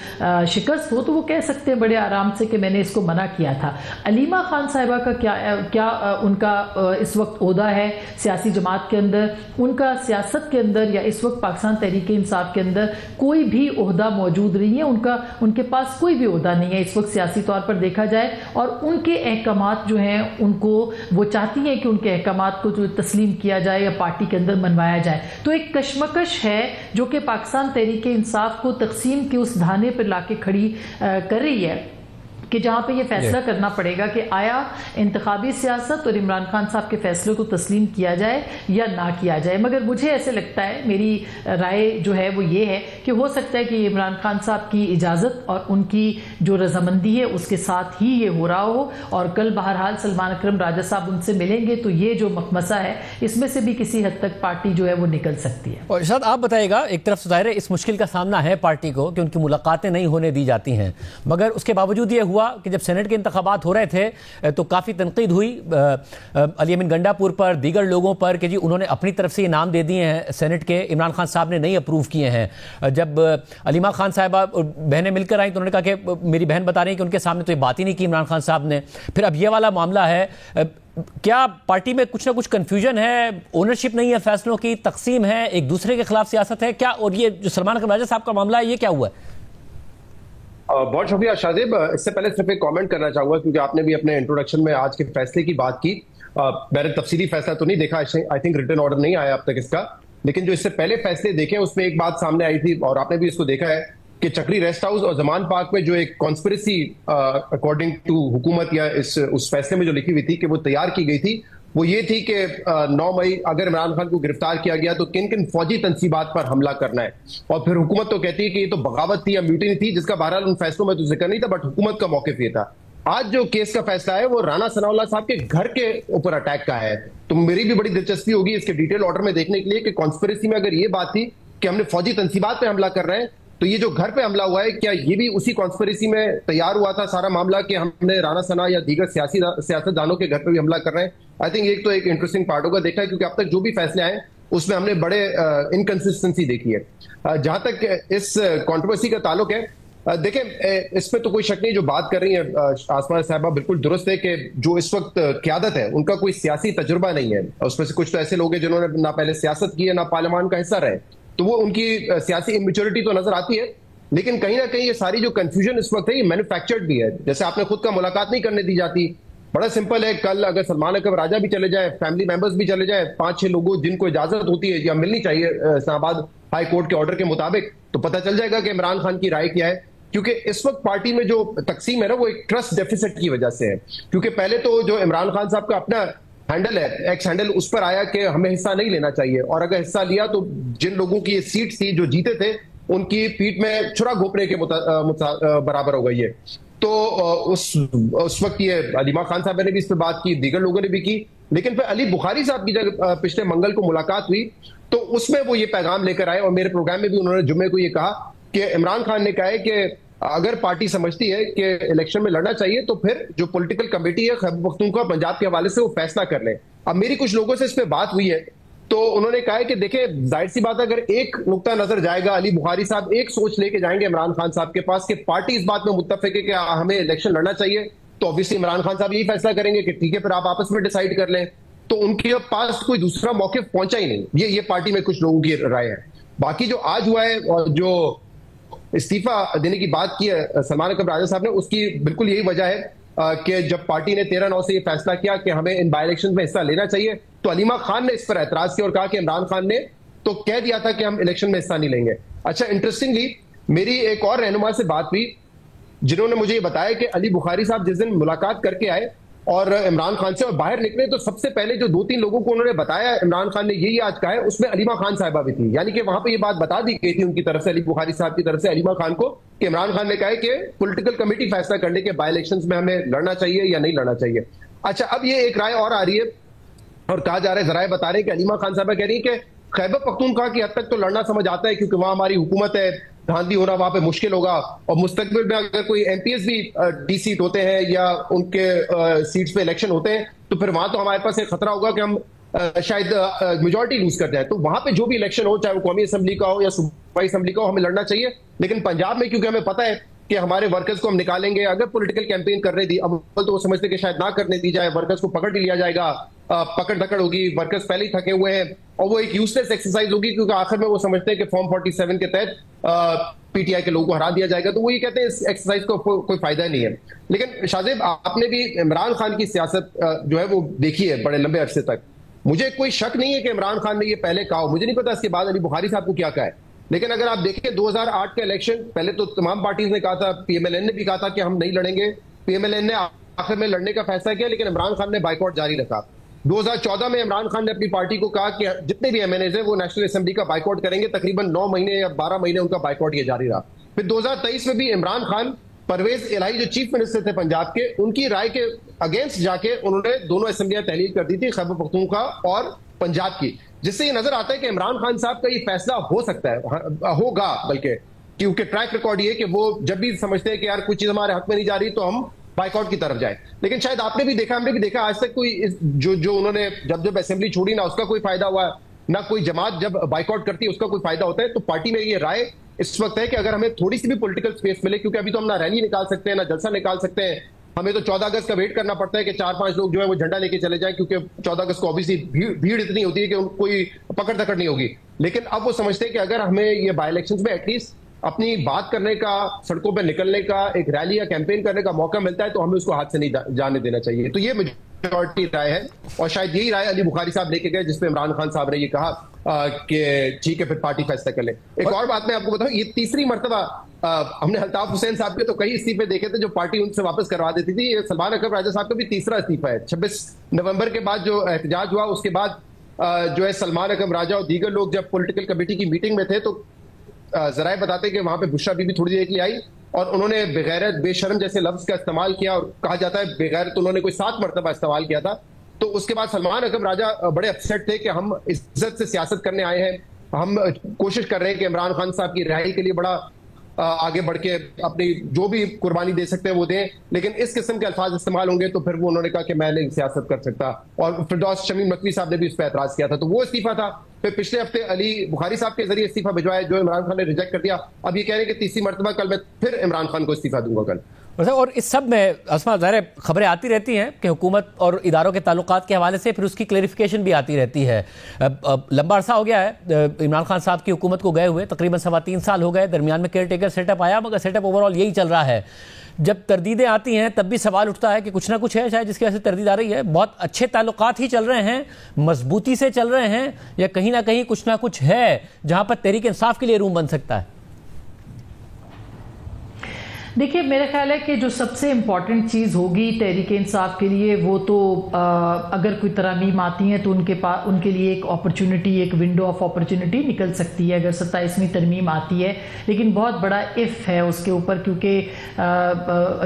شکست ہو تو وہ کہہ سکتے ہیں بڑے آرام سے کہ میں نے اس کو منع کیا تھا. علیمہ خان صاحبہ کا کیا ان کا اس وقت عہدہ ہے سیاسی جماعت کے اندر؟ ان کا سیاست کے اندر یا اس وقت پاکستان تحریک انصاف کے اندر کوئی بھی عہدہ موجود نہیں ہے, ان کے پاس کوئی بھی عہدہ نہیں ہے اس وقت سیاسی طور پر دیکھا جائے, اور ان کے احکامات جو ہیں ان کو وہ چاہتی ہیں کہ ان کے احکامات کو جو تسلیم کیا جائے یا پارٹی کے اندر منوایا جائے. تو ایک کشمکش ہے جو کہ پاکستان تحریک انصاف کو تقسیم کے اس دھانے پر لا کے کھڑی کر رہی ہے کہ جہاں پہ یہ فیصلہ کرنا پڑے گا کہ آیا انتخابی سیاست اور عمران خان صاحب کے فیصلے کو تسلیم کیا جائے یا نہ کیا جائے. مگر مجھے ایسے لگتا ہے, میری رائے جو ہے وہ یہ ہے کہ ہو سکتا ہے کہ عمران خان صاحب کی اجازت اور ان کی جو رضامندی ہے اس کے ساتھ ہی یہ ہو رہا ہو, اور کل بہرحال سلمان اکرم راجہ صاحب ان سے ملیں گے تو یہ جو مخمسہ ہے اس میں سے بھی کسی حد تک پارٹی جو ہے وہ نکل سکتی ہے. اور ارشاد آپ بتائیے گا, ایک طرف ظاہر ہے اس مشکل کا سامنا ہے پارٹی کو کہ ان کی ملاقاتیں نہیں ہونے دی جاتی ہیں, مگر اس کے باوجود یہ ہوا کہ جب سینٹ کے انتخابات ہو رہے تھے تو کافی تنقید ہوئی علی امین گنڈا پور پر, دیگر لوگوں پر, کہ جی انہوں نے اپنی طرف سے یہ نام دے دیے ہیں سینٹ کے, عمران خان صاحب نے نہیں اپروو کیے ہیں. جب علیمہ خان صاحبہ بہنیں مل کر آئیں تو انہوں نے کہا کہ میری بہن بتا رہی ہیں کہ ان کے سامنے تو یہ بات ہی نہیں کی عمران خان صاحب نے. پھر اب یہ والا معاملہ ہے, کیا پارٹی میں کچھ نہ کچھ کنفیوژن ہے, اونرشپ نہیں ہے, فیصلوں کی تقسیم ہے, ایک دوسرے کے خلاف سیاست ہے کیا؟ اور یہ جو سلمان اکرم راجہ صاحب کا معاملہ ہے یہ کیا ہوا ہے؟ بہت شکریہ شاہزیب. اس سے پہلے صرف ایک کامنٹ کرنا چاہوں گا کیونکہ آپ نے بھی اپنے انٹروڈکشن میں آج کے فیصلے کی بات کی. میں نے تفصیلی فیصلہ تو نہیں دیکھا, آئی تھنک ریٹن آرڈر نہیں آیا اب تک اس کا, لیکن جو اس سے پہلے فیصلے دیکھے اس میں ایک بات سامنے آئی تھی اور آپ نے بھی اس کو دیکھا ہے کہ چکری ریسٹ ہاؤس اور زمان پارک میں جو ایک کانسپریسی اکارڈنگ ٹو حکومت یا اس فیصلے میں جو لکھی ہوئی تھی کہ وہ تیار کی گئی تھی, وہ یہ تھی کہ 9 مئی اگر عمران خان کو گرفتار کیا گیا تو کن کن فوجی تنصیبات پر حملہ کرنا ہے. اور پھر حکومت تو کہتی ہے کہ یہ تو بغاوت تھی یا میوٹنی تھی, جس کا بہرحال ان فیصلوں میں تو ذکر نہیں تھا, بٹ حکومت کا موقف یہ تھا. آج جو کیس کا فیصلہ ہے وہ رانا ثناء اللہ صاحب کے گھر کے اوپر اٹیک کا ہے. تو میری بھی بڑی دلچسپی ہوگی اس کے ڈیٹیل آرڈر میں دیکھنے کے لیے کہ کانسپریسی میں اگر یہ بات تھی کہ ہم نے فوجی تنصیبات پہ حملہ کر رہے ہیں, تو یہ جو گھر پہ حملہ ہوا ہے کیا یہ بھی اسی کانسپریسی میں تیار ہوا تھا سارا معاملہ کہ ہم نے رانا ثناء یا دیگر سیاست دانوں کے گھر پہ بھی حملہ کر رہے ہیں؟ آئی تھنک ایک تو ایک انٹرسٹنگ پارٹ ہوگا دیکھا ہے, کیونکہ اب تک جو بھی فیصلے آئے اس میں ہم نے بڑے انکنسسٹنسی دیکھی ہے. جہاں تک اس کنٹروورسی کا تعلق ہے, دیکھیں اس پہ تو کوئی شک نہیں, جو بات کر رہی ہیں آسماء صاحبہ بالکل درست ہے کہ جو اس وقت قیادت ہے ان کا کوئی سیاسی تجربہ نہیں ہے. اس میں سے کچھ تو ایسے لوگ ہیں جنہوں نے نہ پہلے سیاست کی ہے نہ پارلیمان کا حصہ رہے, تو وہ ان کی سیاسی اممیچورٹی تو نظر آتی ہے، لیکن کہیں نہ کہیں یہ ساری جو کنفیوژن اس وقت ہے یہ مینوفیکچرڈ بھی ہے. جیسے آپ نے خود کا ملاقات نہیں کرنے دی جاتی، بڑا سمپل ہے، کل اگر سلمان اکرم راجہ بھی چلے جائے، فیملی ممبرز بھی چلے جائے، 5-6 لوگوں جن کو اجازت ہوتی ہے یا ملنی چاہیے اسلام آباد ہائی کورٹ کے آرڈر کے مطابق، تو پتہ چل جائے گا کہ عمران خان کی رائے کیا ہے. کیونکہ اس وقت پارٹی میں جو تقسیم ہے نا وہ ایک ٹرسٹ ڈیفیسٹ کی وجہ سے ہے. کیونکہ پہلے تو جو عمران خان صاحب کا اپنا ہینڈل ہے، ایکس ہینڈل، اس پر آیا کہ ہمیں حصہ نہیں لینا چاہیے، اور اگر حصہ لیا تو جن لوگوں کی یہ سیٹ تھی جو جیتے تھے ان کی پیٹ میں چھرا گھونپنے کے برابر ہو گئی ہے. تو اس وقت یہ علیمہ خان صاحب نے بھی اس پہ بات کی، دیگر لوگوں نے بھی کی. لیکن پھر علی بخاری صاحب کی جب پچھلے منگل کو ملاقات ہوئی تو اس میں وہ یہ پیغام لے کر آئے، اور میرے پروگرام میں بھی انہوں نے جمعے کو یہ کہا کہ عمران خان نے کہا ہے کہ اگر پارٹی سمجھتی ہے کہ الیکشن میں لڑنا چاہیے تو پھر جو پولیٹیکل کمیٹی ہے خیبر پختونخوا پنجاب کے حوالے سے وہ فیصلہ کر لیں. اب میری کچھ لوگوں سے اس پہ بات ہوئی ہے تو انہوں نے کہا ہے کہ دیکھیں ظاہر سی بات ہے، اگر ایک نقطہ نظر جائے گا، علی بخاری صاحب ایک سوچ لے کے جائیں گے عمران خان صاحب کے پاس کہ پارٹی اس بات میں متفق ہے کہ ہمیں الیکشن لڑنا چاہیے، تو obviously عمران خان صاحب یہی فیصلہ کریں گے کہ ٹھیک ہے پھر آپ آپس میں ڈیسائیڈ کر لیں. تو ان کے پاس کوئی دوسرا موقف پہنچا ہی نہیں. یہ پارٹی میں کچھ لوگوں کی رائے ہے. باقی جو آج ہوا ہے اور جو استعفیٰ دینے کی بات کی ہے سلمان اکرم راجہ صاحب نے، اس کی بالکل یہی وجہ ہے کہ جب پارٹی نے 13/9 سے یہ فیصلہ کیا کہ ہمیں ان بائی الیکشن میں حصہ لینا چاہیے، تو علیمہ خان نے اس پر اعتراض کیا اور کہا کہ عمران خان نے تو کہہ دیا تھا کہ ہم الیکشن میں حصہ نہیں لیں گے. اچھا، انٹرسٹنگلی میری ایک اور رہنما سے بات ہوئی جنہوں نے مجھے یہ بتایا کہ علی بخاری صاحب جس دن ملاقات کر کے آئے اور عمران خان سے اور باہر نکلے تو سب سے پہلے جو 2-3 لوگوں کو انہوں نے بتایا عمران خان نے یہی آج کہا ہے، اس میں علیمہ خان صاحبہ بھی تھی. یعنی کہ وہاں پہ یہ بات بتا دی گئی تھی ان کی طرف سے، علی بخاری صاحب کی طرف سے علیمہ خان کو، کہ عمران خان نے کہا ہے کہ پولیٹیکل کمیٹی فیصلہ کر لے کہ بائی الیکشنز میں ہمیں لڑنا چاہیے یا نہیں لڑنا چاہیے. اچھا، اب یہ ایک رائے اور آ رہی ہے اور کہا جا رہا ہے، ذرائع بتا رہے ہیں کہ علیمہ خان صاحبہ کہہ رہی ہیں کہ خیبر پختونخوا کی حد تک تو لڑنا سمجھ آتا ہے کیونکہ وہاں ہماری حکومت ہے، دھاندلی ہونا وہاں پہ مشکل ہوگا، اور مستقبل میں اگر کوئی ایم پی ایس بھی ڈی سیٹ ہوتے ہیں یا ان کے سیٹس پہ الیکشن ہوتے ہیں تو پھر وہاں تو ہمارے پاس ایک خطرہ ہوگا کہ ہم شاید میجورٹی لوز کر جائیں. تو وہاں پہ جو بھی الیکشن ہو، چاہے وہ قومی اسمبلی کا ہو یا صوبائی اسمبلی کا ہو، ہمیں لڑنا چاہیے. لیکن پنجاب میں کیونکہ ہمیں پتہ ہے کہ ہمارے ورکرز کو ہم نکالیں گے، اگر پولیٹیکل کیمپین کرنے دی، اب تو وہ سمجھتے کہ شاید نہ کرنے دی جائے، ورکرز کو پکڑ لیا جائے گا، پکڑ دھکڑ ہوگی، ورکرز پہلے ہی تھکے ہوئے ہیں، اور وہ ایک یوزلیس ایکسرسائز ہوگی کیونکہ آخر میں وہ سمجھتے ہیں کہ فارم 47 کے تحت پی ٹی آئی کے لوگوں کو ہرا دیا جائے گا. تو وہ یہ کہتے ہیں اس ایکسرسائز کو کوئی فائدہ نہیں ہے. لیکن شاہزیب، آپ نے بھی عمران خان کی سیاست جو ہے وہ دیکھی ہے بڑے لمبے عرصے تک. مجھے کوئی شک نہیں ہے کہ عمران خان نے یہ پہلے کہا ہو، مجھے نہیں پتا اس کے بعد علی بخاری صاحب کو کیا کہا ہے، لیکن اگر آپ دیکھیں 2008 کا الیکشن، پہلے تو تمام پارٹیز نے کہا تھا، پی ایم ایل این نے بھی کہا تھا کہ ہم نہیں لڑیں گے، پی ایم ایل این نے آخر میں لڑنے کا فیصلہ کیا، لیکن عمران خان نے بائیکاٹ جاری رکھا. 2014 میں عمران خان نے اپنی پارٹی کو کہا کہ جتنے بھی ایم این ایز ہیں وہ نیشنل اسمبلی کا بائیکاٹ کریں گے، تقریباً 9 مہینے یا 12 مہینے ان کا بائیکاٹ یہ جاری رہا. پھر 2023 میں بھی عمران خان، پرویز الہی جو چیف منسٹر تھے پنجاب کے، ان کی رائے کے اگینسٹ جا کے انہوں نے دونوں اسمبلیاں تحلیل کر دی تھی، خیبر پختونخوا اور پنجاب کی، جس سے یہ نظر آتا ہے کہ عمران خان صاحب کا یہ فیصلہ ہو سکتا ہے، ہوگا بلکہ، کیونکہ ٹریک ریکارڈ یہ ہے کہ وہ جب بھی سمجھتے ہیں کہ یار کچھ چیز ہمارے حق میں نہیں جا رہی تو ہم بائیکاٹ کی طرف جائیں. لیکن شاید آپ نے بھی دیکھا، ہم نے بھی دیکھا، آج تک کوئی جو انہوں نے جب اسمبلی چھوڑی نہ اس کا کوئی فائدہ ہوا، نہ کوئی جماعت جب بائیکاٹ کرتی ہے اس کا کوئی فائدہ ہوتا ہے. تو پارٹی میں یہ رائے اس وقت ہے کہ اگر ہمیں تھوڑی سی بھی پولیٹیکل سپیس ملے، کیونکہ ابھی تو ہم نہ ریلی نکال سکتے ہیں نہ جلسہ نکال سکتے ہیں، ہمیں تو 14 اگست کا ویٹ کرنا پڑتا ہے کہ 4-5 لوگ جو ہے وہ جھنڈا لے کے چلے جائیں، کیونکہ 14 اگست کو obviously بھیڑ اتنی ہوتی ہے کہ ان کوئی پکڑ دھکڑ نہیں ہوگی. لیکن اب وہ سمجھتے ہیں کہ اگر ہمیں یہ بائی الیکشنز میں ایٹ لیسٹ اپنی بات کرنے کا، سڑکوں پہ نکلنے کا، ایک ریلی یا کیمپین کرنے کا موقع ملتا ہے تو ہمیں اس کو ہاتھ سے نہیں جانے دینا چاہیے. تو یہ میجورٹی رائے ہے، اور شاید یہی رائے علی بخاری صاحب لے کے گئے جس پہ عمران خان صاحب نے یہ کہا کہ ٹھیک ہے پھر پارٹی فیصلہ کر لے. ایک اور بات میں آپ کو بتاؤں، یہ تیسری مرتبہ ہم نے الطاف حسین صاحب کے تو کئی استعفے دیکھے تھے جو پارٹی ان سے واپس کروا دیتی تھی. یہ سلمان اکرم راجہ صاحب کا بھی تیسرا استعفیٰ ہے. 26 نومبر کے بعد جو احتجاج ہوا اس کے بعد جو ہے سلمان اکرم راجہ اور دیگر لوگ جب پولیٹیکل کمیٹی کی میٹنگ میں تھے تو ذرائع بتاتے کہ وہاں پہ بشرا بی بی تھوڑی دیر کے لیے آئی اور انہوں نے بغیرت، بے شرم جیسے لفظ کا استعمال کیا، اور کہا جاتا ہے بغیرت انہوں نے کوئی 7 مرتبہ استعمال کیا تھا. تو اس کے بعد سلمان اکرم راجہ بڑے اپسیٹ تھے کہ ہم عزت سے سیاست کرنے آئے ہیں، ہم کوشش کر رہے ہیں کہ عمران خان صاحب کی رہائی کے لیے بڑا آگے بڑھ کے اپنی جو بھی قربانی دے سکتے ہیں وہ دیں، لیکن اس قسم کے الفاظ استعمال ہوں گے تو پھر وہ انہوں نے کہا کہ میں نہیں سیاست کر سکتا. اور فردوس شمیم نقوی صاحب نے بھی اس پہ اعتراض کیا تھا. تو وہ استعفیٰ تھا. پھر پچھلے ہفتے علی بخاری صاحب کے ذریعے استعفیٰ بھجوایا جو عمران خان نے ریجیکٹ کر دیا. اب یہ کہہ رہے ہیں کہ تیسری مرتبہ کل میں پھر عمران خان کو استعفیٰ دوں گا کل. اور اس سب میں اسما ظاہر خبریں آتی رہتی ہیں کہ حکومت اور اداروں کے تعلقات کے حوالے سے پھر اس کی کلیریفیکیشن بھی آتی رہتی ہے. لمبا عرصہ ہو گیا ہے عمران خان صاحب کی حکومت کو گئے ہوئے، تقریباً 3.25 سال ہو گئے، درمیان میں کیئر ٹیکر سیٹ اپ آیا، مگر سیٹ اپ اوور آل یہی چل رہا ہے. جب تردیدیں آتی ہیں تب بھی سوال اٹھتا ہے کہ کچھ نہ کچھ ہے شاید جس کی وجہ سے تردید آ رہی ہے. بہت اچھے تعلقات ہی چل رہے ہیں، مضبوطی سے چل رہے ہیں، یا کہیں نہ کہیں کچھ نہ کچھ ہے جہاں پر تحریک انصاف کے لیے روم بن سکتا ہے؟ دیکھیے میرا خیال ہے کہ جو سب سے امپورٹنٹ چیز ہوگی تحریک انصاف کے لیے وہ تو اگر کوئی ترامیم آتی ہیں تو ان کے لیے ایک اپرچونٹی، ایک ونڈو آف اپرچونٹی نکل سکتی ہے اگر 27ویں ترمیم آتی ہے. لیکن بہت بڑا اف ہے اس کے اوپر، کیونکہ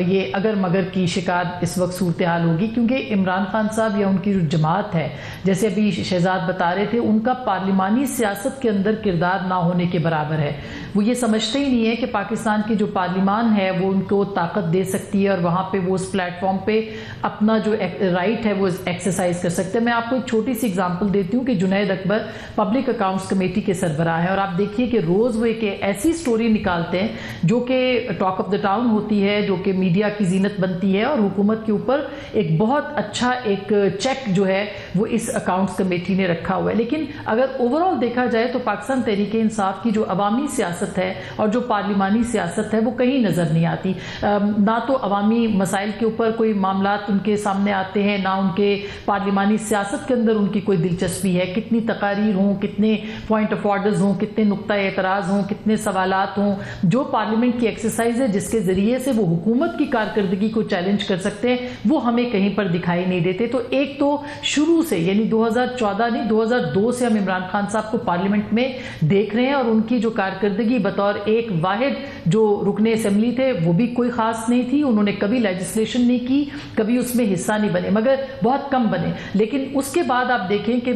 یہ اگر مگر کی شکار اس وقت صورتحال ہوگی، کیونکہ عمران خان صاحب یا ان کی جو جماعت ہے، جیسے ابھی شہزاد بتا رہے تھے، ان کا پارلیمانی سیاست کے اندر کردار نہ ہونے کے برابر ہے. وہ یہ سمجھتے ہی نہیں ہے کہ پاکستان کی جو پارلیمان ہے وہ ان کو طاقت دے سکتی ہے اور وہاں پہ وہ اس پلیٹ فارم پہ اپنا جو رائٹ ہے وہ ایکسرسائز کر سکتے ہیں. میں آپ کو ایک چھوٹی سی اگزامپل دیتی ہوں کہ جنید اکبر پبلک اکاؤنٹس کمیٹی کے سربراہ ہیں، اور آپ دیکھیے کہ روز وہ ایک ایسی سٹوری نکالتے ہیں جو کہ ٹاک آف دا ٹاؤن ہوتی ہے، جو کہ میڈیا کی زینت بنتی ہے، اور حکومت کے اوپر ایک بہت اچھا ایک چیک جو ہے وہ اس اکاؤنٹس کمیٹی نے رکھا ہوا ہے. لیکن اگر اوور آل دیکھا جائے تو پاکستان تحریک انصاف کی جو عوامی سیاست ہے اور جو پارلیمانی سیاست ہے وہ کہیں نظر نہیں آتی. نہ تو عوامی مسائل کے اوپر کوئی معاملات ان کے سامنے آتے ہیں، نہ ان کے پارلیمانی سیاست کے اندر ان کی کوئی دلچسپی ہے. کتنی تقاریر ہوں، کتنے پوائنٹ آف آرڈرز ہوں، کتنے نقطہ اعتراض ہوں، کتنے سوالات ہوں، جو پارلیمنٹ کی ایکسرسائز ہے جس کے ذریعے سے وہ حکومت کی کارکردگی کو چیلنج کر سکتے ہیں، وہ ہمیں کہیں پر دکھائی نہیں دیتے. تو ایک تو شروع سے یعنی 2014 نہیں 2002 سے ہم عمران خان صاحب کو پارلیمنٹ میں دیکھ رہے ہیں، اور ان کی جو کارکردگی بطور ایک واحد جو رکن اسمبلی تھے وہ بھی کوئی خاص نہیں تھی. انہوں نے کبھی لیجسلیشن نہیں کی، کبھی اس میں حصہ نہیں بنے، مگر بہت کم بنے. لیکن اس کے بعد آپ دیکھیں کہ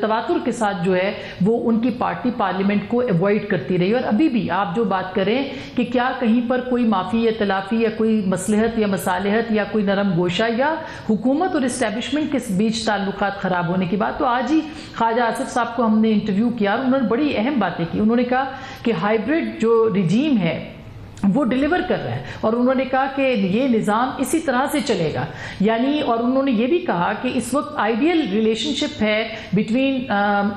تواتر کے ساتھ جو ہے وہ ان کی پارٹی پارلیمنٹ کو ایوائڈ کرتی رہی. اور ابھی بھی آپ جو بات کریں کہ کیا کہیں پر کوئی معافی یا تلافی یا کوئی مصلحت یا مصالحت یا کوئی نرم گوشہ یا حکومت اور اسٹیبلشمنٹ کے بیچ تعلقات خراب ہونے کی بات، تو آج ہی خواجہ آصف صاحب کو ہم نے انٹرویو کیا اور انہوں نے بڑی اہم باتیں کی. انہوں نے کہا کہ ہائیبرڈ جو رجیم ہے وہ ڈیلیور کر رہا ہے، اور انہوں نے کہا کہ یہ نظام اسی طرح سے چلے گا. یعنی اور انہوں نے یہ بھی کہا کہ اس وقت آئیڈیل ریلیشن شپ ہے بٹوین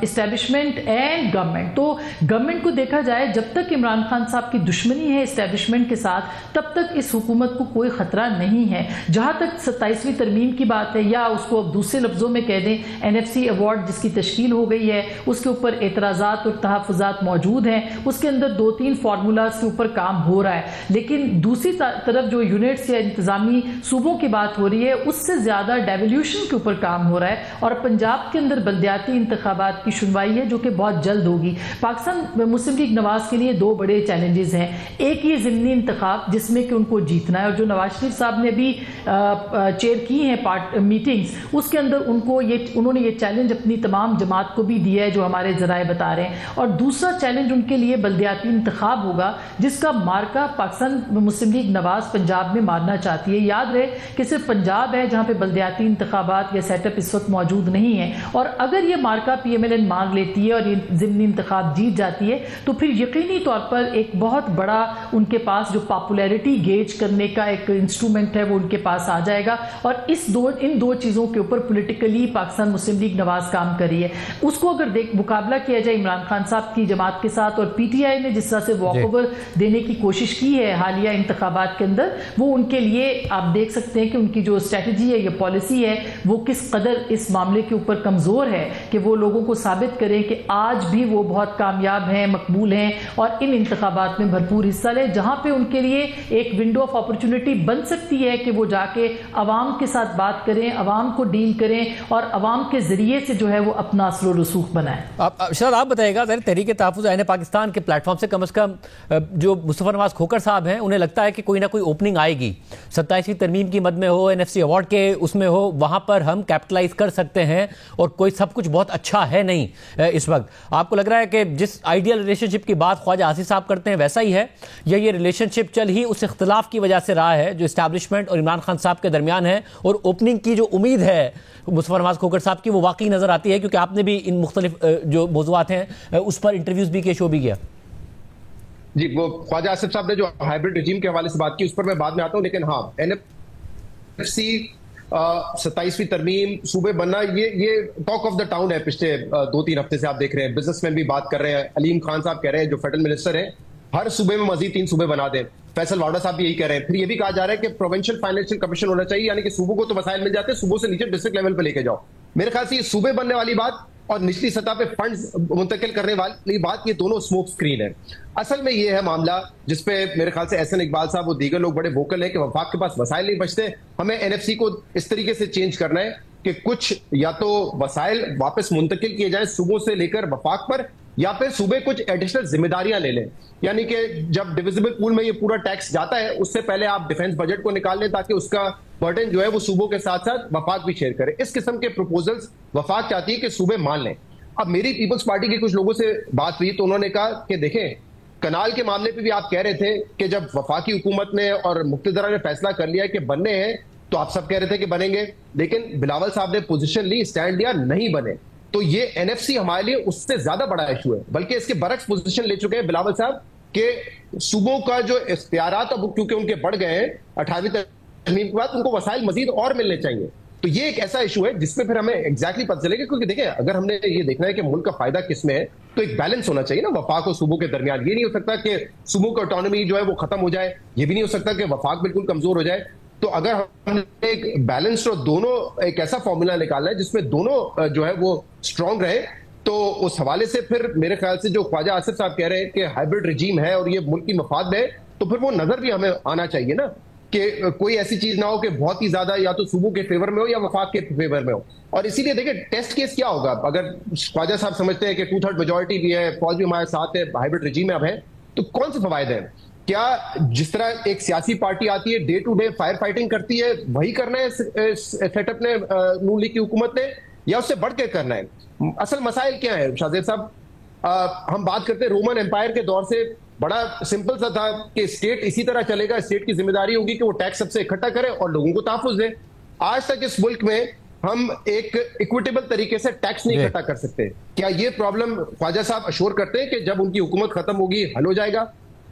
اسٹیبلشمنٹ اینڈ گورنمنٹ. تو گورنمنٹ کو دیکھا جائے جب تک عمران خان صاحب کی دشمنی ہے اسٹیبلشمنٹ کے ساتھ تب تک اس حکومت کو کوئی خطرہ نہیں ہے. جہاں تک 27ویں ترمیم کی بات ہے، یا اس کو دوسرے لفظوں میں کہہ دیں NFC ایوارڈ جس کی تشکیل ہو گئی ہے، اس کے اوپر اعتراضات اور تحفظات موجود ہیں، اس کے اندر 2-3 فارمولاز کے اوپر کام ہو رہا ہے. لیکن دوسری طرف جو یونٹس یا انتظامی صوبوں کی بات ہو رہی ہے اس سے زیادہ ڈیولیوشن کے اوپر کام ہو رہا ہے. اور پنجاب کے اندر بلدیاتی انتخابات کی سنوائی ہے جو کہ بہت جلد ہوگی. پاکستان مسلم لیگ نواز کے لیے 2 بڑے چیلنجز ہیں. ایک یہ ضمنی انتخاب جس میں کہ ان کو جیتنا ہے، اور جو نواز شریف صاحب نے بھی چیئر کی ہیں میٹنگز، اس کے اندر انہوں نے یہ چیلنج اپنی تمام جماعت کو بھی دیا ہے جو ہمارے ذرائع بتا رہے ہیں. اور دوسرا چیلنج ان کے لیے بلدیاتی انتخاب ہوگا جس کا مارکا پاکستان مسلم لیگ نواز پنجاب میں مارنا چاہتی ہے. یاد رہے کہ صرف پنجاب ہے جہاں پہ بلدیاتی انتخابات یا سیٹ اپ اس وقت موجود نہیں ہے، اور اگر یہ مارکا PMLN مان لیتی ہے اور یہ ضمنی انتخاب جیت جاتی ہے تو پھر یقینی طور پر ایک بہت بڑا ان کے پاس جو پاپولیرٹی گیج کرنے کا ایک انسٹرومنٹ ہے وہ ان کے پاس آ جائے گا. اور ان دو چیزوں کے اوپر پولیٹیکلی پاکستان مسلم لیگ نواز کام کر رہی ہے. اس کو اگر مقابلہ کیا جائے عمران خان صاحب کی جماعت کے ساتھ، اور PTI نے جس طرح سے واک اوور دینے کی کوشش کی ہے حالیہ انتخابات کے اندر، وہ ان کے لیے آپ دیکھ سکتے ہیں کہ ان کی جو اسٹریٹجی ہے یا پالیسی ہے وہ کس قدر اس معاملے کے اوپر کمزور ہے کہ وہ لوگوں کو ثابت کریں کہ آج بھی وہ بہت کامیاب ہیں، مقبول ہیں، اور ان انتخابات میں بھرپور حصہ لیں جہاں پہ ان کے لیے ایک ونڈو آف اپرچونٹی بن سکتی ہے کہ وہ جا کے عوام کے ساتھ بات کریں، عوام کو ڈیل کریں، اور عوام کے ذریعے سے جو ہے وہ اپنا اثر و رسوخ بنائیں. شاید آپ بتائیے گا تحریک تحفظ عین پاکستان کے پلیٹ فارم سے کم از کم جو مصطفیٰ نواز کھوکر صاحب ہیں انہیں لگتا ہے کہ کوئی نہ کوئی اوپننگ آئے گی، 27ویں ترمیم کی مد میں ہو، NFC ایوارڈ کے اس میں ہو، وہاں پر ہم کیپٹلائز کر سکتے ہیں، اور کوئی سب کچھ بہت اچھا ہے نہیں اس وقت. آپ کو لگ رہا ہے کہ جس آئیڈیل ریلیشن شپ کی بات خواجہ آصف صاحب کرتے ہیں ویسا ہی ہے، یا یہ ریلیشن شپ چل ہی اس اختلاف کی وجہ سے رہا ہے جو اسٹیبلشمنٹ اور عمران خان صاحب کے درمیان ہے، اور اوپننگ کی جو امید ہے مصطفیٰ نواز کھوکر صاحب کی وہ واقعی نظر آتی ہے؟ کیونکہ آپ نے بھی ان مختلف جو موضوعات ہیں اس پر انٹرویوز بھی کیے، شو بھی کیا. جی وہ خواجہ آصف صاحب نے جو ہائبرڈ رجیم کے حوالے سے بات کی اس پر میں بعد میں آتا ہوں، لیکن ہاں NFC 27ویں ترمیم صوبے بننا یہ ٹاک آف دا ٹاؤن ہے پچھلے 2-3 ہفتے سے. آپ دیکھ رہے ہیں بزنس مین بھی بات کر رہے ہیں، علیم خان صاحب کہہ رہے ہیں جو فیڈرل منسٹر ہیں ہر صوبے میں مزید 3 صوبے بنا دیں. فیصل واڈا صاحب بھی یہی کہہ رہے ہیں. پھر یہ بھی کہا جا رہا ہے کہ پروونشل فائنینشیل کمیشن ہونا چاہیے، یعنی کہ صوبوں کو تو وسائل مل جاتے ہیں، صوبوں سے نیچے ڈسٹرکٹ لیول پہ لے کے جاؤ. میرے خیال سے یہ صوبے بننے والی بات اور نچلی سطح پہ فنڈز منتقل کرنے والی بات یہ دونوں اسموک اسکرین ہے. اصل میں یہ ہے معاملہ جس پہ میرے خیال سے احسن اقبال صاحب اور دیگر لوگ بڑے ووکل ہیں کہ وفاق کے پاس وسائل نہیں بچتے. ہمیں NFC کو اس طریقے سے چینج کرنا ہے کہ کچھ یا تو وسائل واپس منتقل کیے جائیں صوبوں سے لے کر وفاق پر، یا پھر صوبے کچھ ایڈیشنل ذمہ داریاں لے لیں. یعنی کہ جب ڈویزبل پول میں یہ پورا ٹیکس جاتا ہے اس سے پہلے آپ ڈیفنس بجٹ کو نکال لیں تاکہ اس کا برڈن جو ہے وہ صوبوں کے ساتھ ساتھ وفاق بھی شیئر کرے. اس قسم کے پروپوزلز وفاق چاہتی ہے کہ صوبے مان لیں. اب میری پیپلز پارٹی کے کچھ لوگوں سے بات ہوئی تو انہوں نے کہا کہ دیکھیں کنال کے معاملے پہ بھی آپ کہہ رہے تھے کہ جب وفاقی حکومت نے اور مقتدرہ نے فیصلہ کر لیا کہ بننے ہیں تو آپ سب کہہ رہے تھے کہ بنیں گے، لیکن بلاول صاحب نے پوزیشن لی، اسٹینڈ لیا، نہیں بنے. تو یہ NFC ہمارے لیے اس سے زیادہ بڑا ایشو ہے، بلکہ اس کے برعکس پوزیشن لے چکے ہیں بلاول صاحب کہ صوبوں کا جو اختیارات اب کیونکہ ان کے بڑھ گئے ہیں 28ویں ترمیم کے بعد، ان کو وسائل مزید اور ملنے چاہیے. تو یہ ایک ایسا ایشو ہے جس پہ پھر ہمیں ایگزیکٹلی پتہ چلے گا، کیونکہ دیکھیں اگر ہم نے یہ دیکھنا ہے کہ ملک کا فائدہ کس میں ہے تو ایک بیلنس ہونا چاہیے نا وفاق اور صوبوں کے درمیان. یہ نہیں ہو سکتا کہ صوبوں کا آٹونومی جو ہے وہ ختم ہو جائے، یہ بھی نہیں ہو سکتا کہ وفاق بالکل کمزور ہو جائے. تو اگر ہم نے ایک بیلنس اور دونوں ایک ایسا فارمولا نکالا ہے جس میں دونوں جو ہے وہ اسٹرانگ رہے، تو اس حوالے سے پھر میرے خیال سے جو خواجہ آصف صاحب کہہ رہے ہیں کہ ہائبرڈ رجیم ہے اور یہ ملک کی مفاد میں ہے، تو پھر وہ نظر بھی ہمیں آنا چاہیے نا کہ کوئی ایسی چیز نہ ہو کہ بہت ہی زیادہ یا تو صوبوں کے فیور میں ہو یا وفاق کے فیور میں ہو. اور اسی لیے دیکھیں ٹیسٹ کیس کیا ہوگا اگر خواجہ صاحب سمجھتے ہیں کہ 2/3 میجورٹی بھی ہے، فوج بھی ہمارے ساتھ ہے، ہائبرڈ رجیم میں اب ہے، تو کون سے فوائد ہیں؟ کیا جس طرح ایک سیاسی پارٹی آتی ہے day to day fire fighting کرتی ہے وہی کرنا ہے سیٹ اپ نے نون لیگ کی حکومت نے، یا اس سے بڑھ کے کرنا ہے؟ اصل مسائل کیا ہیں شاہزیب صاحب؟ ہم بات کرتے ہیں رومن امپائر کے دور سے بڑا سمپل سا تھا کہ اسٹیٹ اسی طرح چلے گا، اسٹیٹ کی ذمہ داری ہوگی کہ وہ ٹیکس سب سے اکٹھا کرے اور لوگوں کو تحفظ دے. آج تک اس ملک میں ہم ایک ایکویٹیبل طریقے سے ٹیکس نہیں اکٹھا کر سکتے. کیا یہ پرابلم خواجہ صاحب اشور کرتے ہیں کہ جب ان کی حکومت ختم ہوگی حل ہو جائے گا؟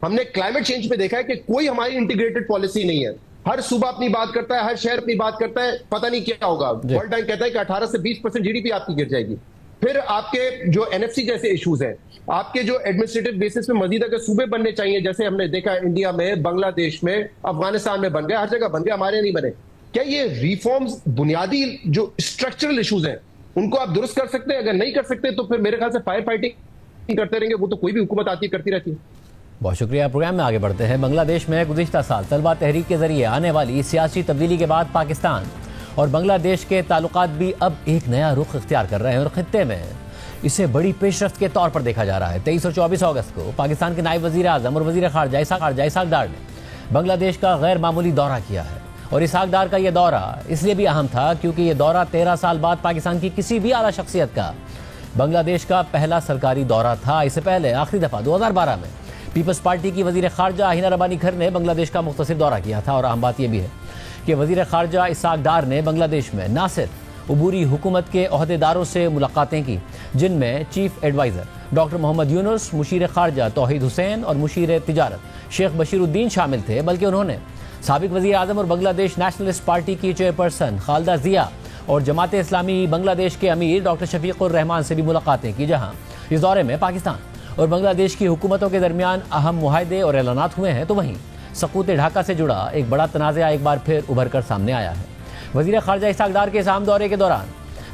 ہم نے کلائمیٹ چینج پہ دیکھا ہے کہ کوئی ہماری انٹیگریٹڈ پالیسی نہیں ہے، ہر صوبہ اپنی بات کرتا ہے، ہر شہر اپنی بات کرتا ہے، پتہ نہیں کیا ہوگا. ورلڈ بینک کہتا ہے کہ 18 سے 20% GDP آپ کی گر جائے گی. پھر آپ کے جو NFC جیسے ایشوز ہیں، آپ کے جو ایڈمنسٹریٹو بیسس پہ مزید اگر صوبے بننے چاہیے، جیسے ہم نے دیکھا انڈیا میں، بنگلہ دیش میں، افغانستان میں بن گئے، ہر جگہ بن گئے، ہمارے نہیں بنے. کیا یہ ریفارمز بنیادی جو اسٹرکچرل ایشوز ہیں ان کو آپ درست کر سکتے ہیں؟ اگر نہیں کر سکتے تو پھر میرے خیال سے فائر فائٹنگ کرتے رہیں گے، وہ تو کوئی بھی حکومت آتی ہے کرتی رہتی ہے. بہت شکریہ. پروگرام میں آگے بڑھتے ہیں. بنگلہ دیش میں گزشتہ سال طلبہ تحریک کے ذریعے آنے والی سیاسی تبدیلی کے بعد پاکستان اور بنگلہ دیش کے تعلقات بھی اب ایک نیا رخ اختیار کر رہے ہیں اور خطے میں اسے بڑی پیش رفت کے طور پر دیکھا جا رہا ہے. 23 اور 24 اگست کو پاکستان کے نائب وزیر اعظم اور وزیر خارجہ اسحاق ڈار نے بنگلہ دیش کا غیر معمولی دورہ کیا ہے. اور اسحاق ڈار کا یہ دورہ اس لیے بھی اہم تھا کیونکہ یہ دورہ 13 سال بعد پاکستان کی کسی بھی اعلیٰ شخصیت کا بنگلہ دیش کا پہلا سرکاری دورہ تھا. اس سے پہلے آخری دفعہ 2012 میں پیپلز پارٹی کی وزیر خارجہ ہینا ربانی گھر نے بنگلہ دیش کا مختصر دورہ کیا تھا. اور اہم بات یہ بھی ہے کہ وزیر خارجہ اسحاق ڈار نے بنگلہ دیش میں نہ صرف عبوری حکومت کے عہدیداروں سے ملاقاتیں کی جن میں چیف ایڈوائزر ڈاکٹر محمد یونس، مشیر خارجہ توحید حسین اور مشیر تجارت شیخ بشیر الدین شامل تھے، بلکہ انہوں نے سابق وزیر اعظم اور بنگلہ دیش نیشنلسٹ پارٹی کی چیئرپرسن خالدہ ضیاء اور جماعت اسلامی بنگلہ دیش کے امیر ڈاکٹر شفیق الرحمان سے بھی ملاقاتیں کی، جہاں اس دورے میں پاکستان اور بنگلہ دیش کی حکومتوں کے درمیان اہم معاہدے اور اعلانات ہوئے ہیں. تو وہیں سقوط ڈھاکہ سے جڑا ایک بڑا تنازعہ ایک بار پھر ابھر کر سامنے آیا ہے. وزیر خارجہ اسحاق ڈار کے اس اہم دورے کے دوران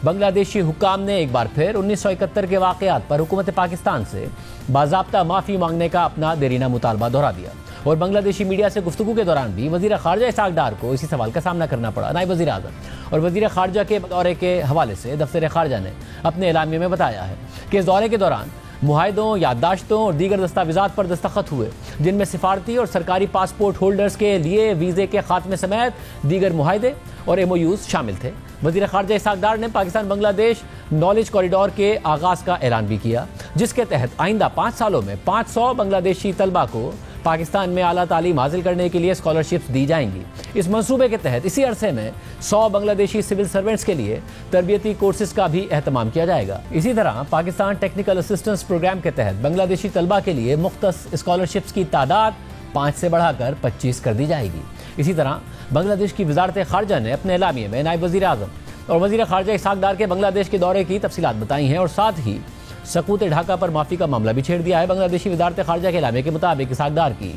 بنگلہ دیشی حکام نے ایک بار پھر 1971 کے واقعات پر حکومت پاکستان سے باضابطہ معافی مانگنے کا اپنا دیرینہ مطالبہ دہرا دیا. اور بنگلہ دیشی میڈیا سے گفتگو کے دوران بھی وزیر خارجہ اسحاق ڈار کو اسی سوال کا سامنا کرنا پڑا. نائب وزیر اعظم اور وزیر خارجہ کے دورے کے حوالے سے دفتر خارجہ نے اپنے اعلامیے میں بتایا ہے کہ اس دورے کے دوران معاہدوں، یادداشتوں اور دیگر دستاویزات پر دستخط ہوئے جن میں سفارتی اور سرکاری پاسپورٹ ہولڈرز کے لیے ویزے کے خاتمے سمیت دیگر معاہدے اور MOUs شامل تھے. وزیر خارجہ اسحاق ڈار نے پاکستان بنگلہ دیش نالج کوریڈور کے آغاز کا اعلان بھی کیا جس کے تحت آئندہ 5 سالوں میں 500 بنگلہ دیشی طلبہ کو پاکستان میں اعلیٰ تعلیم حاصل کرنے کے لیے اسکالرشپس دی جائیں گی۔ اس منصوبے کے تحت اسی عرصے میں 100 بنگلہ دیشی سول سرونٹس کے لیے تربیتی کورسز کا بھی اہتمام کیا جائے گا۔ اسی طرح پاکستان ٹیکنیکل اسسٹنس پروگرام کے تحت بنگلہ دیشی طلبہ کے لیے مختص اسکالرشپس کی تعداد 5 سے بڑھا کر 25 کر دی جائے گی۔ اسی طرح بنگلہ دیش کی وزارت خارجہ نے اپنے اعلامیے میں نائب وزیر اعظم اور وزیر خارجہ اسحاق ڈار کے بنگلہ دیش کے دورے کی تفصیلات بتائی ہیں اور ساتھ ہی سقوط ڈھاکہ پر معافی کا معاملہ بھی چھیڑ دیا ہے۔ بنگلہ دیشی وزارت خارجہ کے اعلامیے کے مطابق اسحاق ڈار کی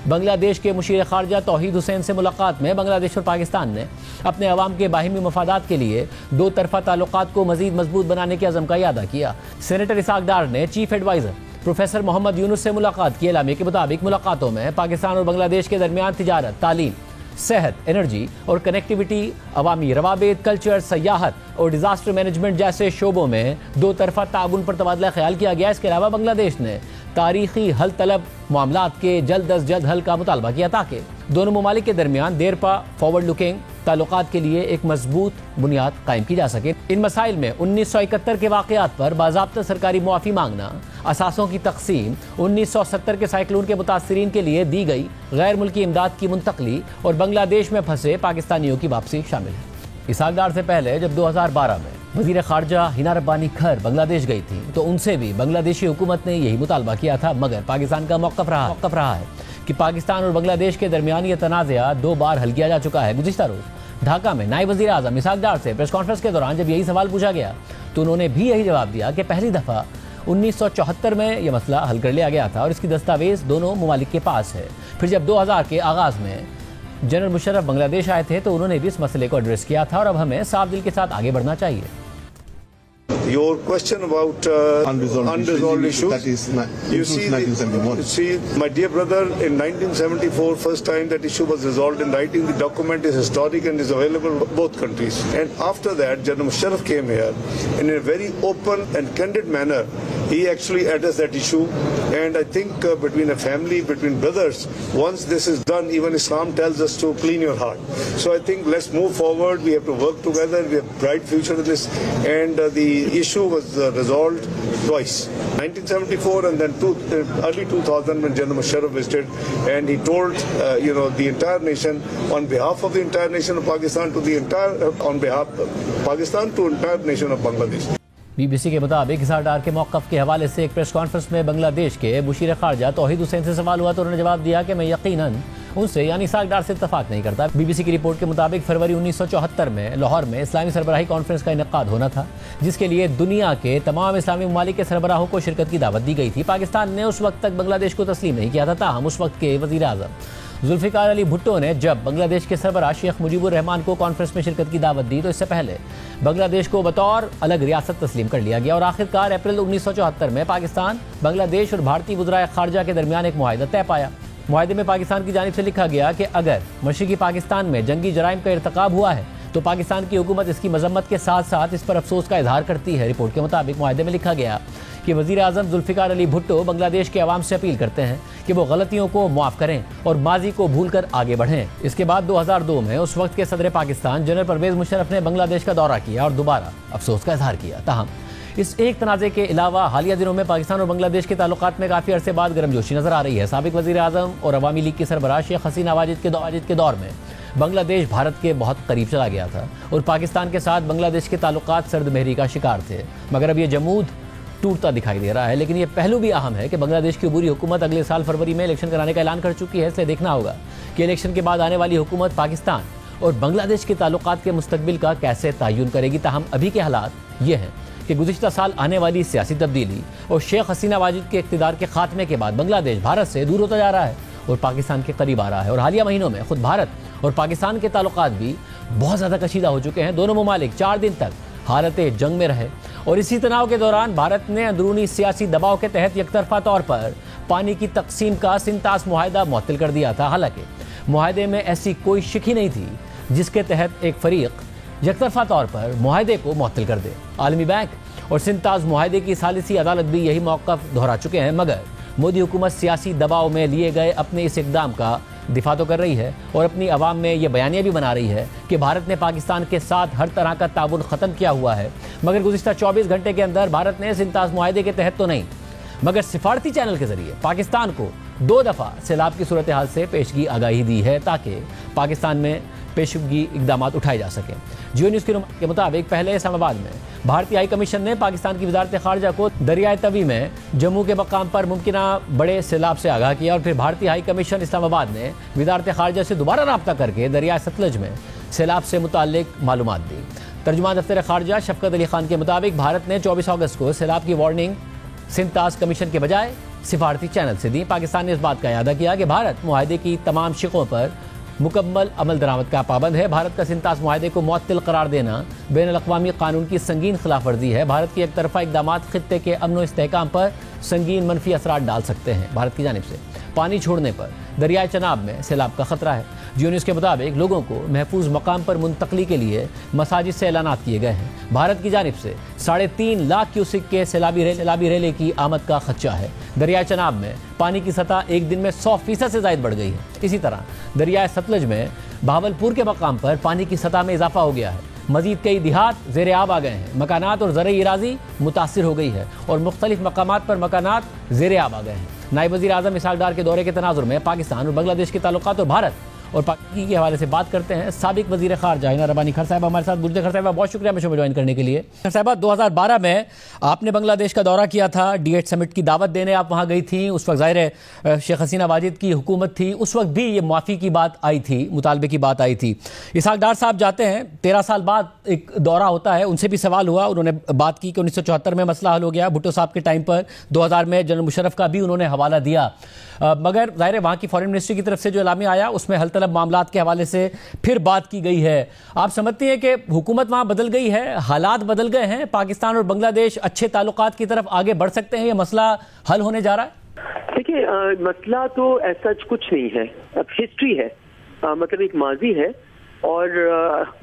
بنگلہ دیش کے مشیر خارجہ توحید حسین سے ملاقات میں بنگلہ دیش اور پاکستان نے اپنے عوام کے باہمی مفادات کے لیے دو طرفہ تعلقات کو مزید مضبوط بنانے کے عزم کا اعادہ کیا۔ سینیٹر اسحاق ڈار نے چیف ایڈوائزر پروفیسر محمد یونس سے ملاقات کی۔ اعلامیے کے مطابق ملاقاتوں میں پاکستان اور بنگلہ دیش کے درمیان تجارت، تعلیم، صحت، انرجی اور کنیکٹیوٹی، عوامی روابط، کلچر، سیاحت اور ڈیزاسٹر مینجمنٹ جیسے شعبوں میں دو طرفہ تعاون پر تبادلہ خیال کیا گیا۔ اس کے علاوہ بنگلہ دیش نے تاریخی حل طلب معاملات کے جلد از جلد حل کا مطالبہ کیا تاکہ دونوں ممالک کے درمیان دیرپا فارورڈ لکنگ تعلقات کے لیے ایک مضبوط بنیاد قائم کی جا سکے۔ ان مسائل میں 1971 کے واقعات پر باضابطہ سرکاری معافی مانگنا، اثاثوں کی تقسیم، 1970 کے سائیکلون کے متاثرین کے لیے دی گئی غیر ملکی امداد کی منتقلی اور بنگلہ دیش میں پھنسے پاکستانیوں کی واپسی شامل ہے۔ اسحاق ڈار سے پہلے جب 2012 میں وزیر خارجہ ہینا ربانی کھر بنگلہ دیش گئی تھی تو ان سے بھی بنگلہ دیشی حکومت نے یہی مطالبہ کیا تھا، مگر پاکستان کا موقف رہا ہے کہ پاکستان اور بنگلہ دیش کے درمیان یہ تنازعہ 2 بار حل کیا جا چکا ہے۔ گزشتہ روز ڈھاکہ میں نائب وزیر اعظم اسحاق ڈار سے پریس کانفرنس کے دوران جب یہی سوال پوچھا گیا تو انہوں نے بھی یہی جواب دیا کہ پہلی دفعہ 1974 میں یہ مسئلہ حل کر لیا گیا تھا اور اس کی دستاویز دونوں ممالک کے پاس ہے۔ پھر جب 2000 کے آغاز میں جنرل مشرف بنگلہ دیش آئے تھے تو انہوں نے بھی اس مسئلے کو ایڈریس کیا تھا اور اب ہمیں صاف دل کے ساتھ آگے بڑھنا چاہیے۔ Your question about unresolved issue, that is you since 1971. see, my dear brother, in 1974, first time that issue was resolved in writing. The document is historic and is available in both countries. And after that, General Musharraf came here, and in a very open and candid manner, he actually addressed that issue. And I think between a family, between brothers, once this is done, even Islam tells us to clean your heart. So I think let's move forward. We have to work together. We have a bright future in this. And the issue was resolved twice, 1974 and then early 2000 when General Musharraf visited, and he told the entire nation on behalf of the entire nation of Pakistan to the entire on behalf of Pakistan to entire nation of Bangladesh. BBC کے مطابق اسحاق ڈار کے موقف کے حوالے سے ایک press conference میں بنگلہ دیش کے مشیر خارجہ توحید حسین سے سوال ہوا تو انہوں نے جواب دیا کہ میں یقیناً ان سے یعنی اسحاق ڈار سے اتفاق نہیں کرتا۔ BBC کی رپورٹ کے مطابق فروری 1974 میں لاہور میں اسلامی سربراہی کانفرنس کا انعقاد ہونا تھا جس کے لیے دنیا کے تمام اسلامی ممالک کے سربراہوں کو شرکت کی دعوت دی گئی تھی۔ پاکستان نے اس وقت تک بنگلہ دیش کو تسلیم نہیں کیا تھا، تاہم اس وقت کے وزیر اعظم ذوالفقار علی بھٹو نے جب بنگلہ دیش کے سربراہ شیخ مجیب الرحمان کو کانفرنس میں شرکت کی دعوت دی تو اس سے پہلے بنگلہ دیش کو بطور الگ ریاست تسلیم کر لیا گیا اور آخرکار اپریل 1974 میں پاکستان، بنگلہ دیش اور بھارتی وزرائے خارجہ کے درمیان ایک معاہدہ طے پایا۔ معاہدے میں پاکستان کی جانب سے لکھا گیا کہ اگر مشرقی پاکستان میں جنگی جرائم کا ارتکاب ہوا ہے تو پاکستان کی حکومت اس کی مذمت کے ساتھ ساتھ اس پر افسوس کا اظہار کرتی ہے۔ رپورٹ کے مطابق معاہدے میں لکھا گیا کہ وزیر اعظم ذوالفقار علی بھٹو بنگلہ دیش کے عوام سے اپیل کرتے ہیں کہ وہ غلطیوں کو معاف کریں اور ماضی کو بھول کر آگے بڑھیں۔ اس کے بعد 2002 میں اس وقت کے صدر پاکستان جنرل پرویز مشرف نے بنگلہ دیش کا دورہ کیا اور دوبارہ افسوس کا اظہار کیا۔ تاہم اس ایک تنازع کے علاوہ حالیہ دنوں میں پاکستان اور بنگلہ دیش کے تعلقات میں کافی عرصے بعد گرم جوشی نظر آ رہی ہے۔ سابق وزیر اعظم اور عوامی لیگ کی سربراہ شیخ حسینہ واجد کے دور میں بنگلہ دیش بھارت کے بہت قریب چلا گیا تھا اور پاکستان کے ساتھ بنگلہ دیش کے تعلقات سرد مہری کا شکار تھے، مگر اب یہ جمود ٹوٹتا دکھائی دے رہا ہے۔ لیکن یہ پہلو بھی اہم ہے کہ بنگلہ دیش کی عبوری حکومت اگلے سال فروری میں الیکشن کرانے کا اعلان کر چکی ہے، اس لیے دیکھنا ہوگا کہ الیکشن کے بعد آنے والی حکومت پاکستان اور بنگلہ دیش کے تعلقات کے مستقبل کا کیسے تعین کرے گی۔ تاہم ابھی کے حالات یہ ہیں کہ گزشتہ سال آنے والی سیاسی تبدیلی اور شیخ حسینہ واجد کے اقتدار کے خاتمے کے بعد بنگلہ دیش بھارت سے دور ہوتا جا رہا ہے اور پاکستان کے قریب آ رہا ہے، اور حالیہ مہینوں میں خود بھارت اور پاکستان کے تعلقات بھی بہت زیادہ کشیدہ ہو چکے ہیں۔ دونوں ممالک 4 دن تک حالت جنگ میں رہے اور اسی تناؤ کے دوران بھارت نے اندرونی سیاسی دباؤ کے تحت یک طرفہ طور پر پانی کی تقسیم کا سنتاس معاہدہ معطل کر دیا تھا۔ حالانکہ معاہدے میں ایسی کوئی شک ہی نہیں تھی جس کے تحت ایک فریق یک طرفہ طور پر معاہدے کو معطل کر دے۔ عالمی بینک اور سنتاز معاہدے کی ثالثی عدالت بھی یہی موقف دہرا چکے ہیں، مگر مودی حکومت سیاسی دباؤ میں لیے گئے اپنے اس اقدام کا دفاع تو کر رہی ہے اور اپنی عوام میں یہ بیانیہ بھی بنا رہی ہے کہ بھارت نے پاکستان کے ساتھ ہر طرح کا تعاون ختم کیا ہوا ہے، مگر گزشتہ 24 گھنٹے کے اندر بھارت نے سنتاز معاہدے کے تحت تو نہیں مگر سفارتی چینل کے ذریعے پاکستان کو 2 دفعہ سیلاب کی صورتحال سے پیشگی آگاہی دی ہے تاکہ پاکستان میں پیشگی اقدامات اٹھائے جا سکیں۔ جیو نیوز کے مطابق پہلے اسلام آباد میں بھارتی ہائی کمیشن نے پاکستان کی وزارت خارجہ کو دریائے توی میں جموں کے مقام پر ممکنہ بڑے سیلاب سے آگاہ کیا، اور پھر بھارتی ہائی کمیشن اسلام آباد نے وزارت خارجہ سے دوبارہ رابطہ کر کے دریائے ستلج میں سیلاب سے متعلق معلومات دی۔ ترجمان دفتر خارجہ شفقت علی خان کے مطابق بھارت نے 24 اگست کو سیلاب کی وارننگ سندھ طاس کمیشن کے بجائے سفارتی چینل سے دی۔ پاکستان نے اس بات کا اعادہ کیا کہ بھارت معاہدے کی تمام شقوں پر مکمل عمل درآمد کا پابند ہے۔ بھارت کا سندھ طاس معاہدے کو معطل قرار دینا بین الاقوامی قانون کی سنگین خلاف ورزی ہے۔ بھارت کی ایک طرفہ اقدامات خطے کے امن و استحکام پر سنگین منفی اثرات ڈال سکتے ہیں۔ بھارت کی جانب سے پانی چھوڑنے پر دریائے چناب میں سیلاب کا خطرہ ہے۔ جیو نیوز کے مطابق لوگوں کو محفوظ مقام پر منتقلی کے لیے مساجد سے اعلانات کیے گئے ہیں۔ بھارت کی جانب سے 3.5 لاکھ کیوسک کے سیلابی ریلے کی آمد کا خدشہ ہے۔ دریائے چناب میں پانی کی سطح ایک دن میں 100% سے زائد بڑھ گئی ہے۔ اسی طرح دریائے ستلج میں بہاولپور کے مقام پر پانی کی سطح میں اضافہ ہو گیا ہے۔ مزید کئی دیہات زیر آب آ گئے ہیں، مکانات اور زرعی اراضی متاثر ہو گئی ہے اور مختلف مقامات پر مکانات زیر آب آ گئے ہیں۔ نائب وزیر اعظم اسحاق ڈار کے دورے کے تناظر میں پاکستان اور بنگلہ دیش کے تعلقات اور بھارت اور پاکستان کے حوالے سے بات کرتے ہیں سابق وزیر خارجہ ہینا ربانی کھر صاحبہ ہمارے ساتھ موجود ہیں۔ کھر صاحبہ بہت شکریہ ہمیں شو میں جوائن کرنے کے لیے۔ کھر صاحبہ 2012 میں آپ نے بنگلہ دیش کا دورہ کیا تھا، D8 سمٹ کی دعوت دینے آپ وہاں گئی تھیں۔ اس وقت ظاہر ہے شیخ حسینہ واجد کی حکومت تھی، اس وقت بھی یہ معافی کی بات آئی تھی، مطالبے کی بات آئی تھی۔ اسحاق ڈار صاحب جاتے ہیں، 13 سال بعد ایک دورہ ہوتا ہے، ان سے بھی سوال ہوا، انہوں نے بات کی کہ 1974 میں مسئلہ حل ہو گیا، بھٹو صاحب کے ٹائم پر 2000 میں جنرل مشرف کا بھی انہوں نے حوالہ دیا، مگر ظاہر ہے وہاں کی فارن منسٹری کی طرف سے جو اعلامیہ آیا اس میں حل طلب معاملات کے حوالے سے پھر بات کی گئی ہے۔ آپ سمجھتی ہیں کہ حکومت وہاں بدل گئی ہے، حالات بدل گئے ہیں، پاکستان اور بنگلہ دیش اچھے تعلقات کی طرف آگے بڑھ سکتے ہیں، یہ مسئلہ حل ہونے جا رہا ہے؟ دیکھیں مسئلہ تو ایسا کچھ نہیں ہے، اب ہسٹری ہے، مطلب ایک ماضی ہے، اور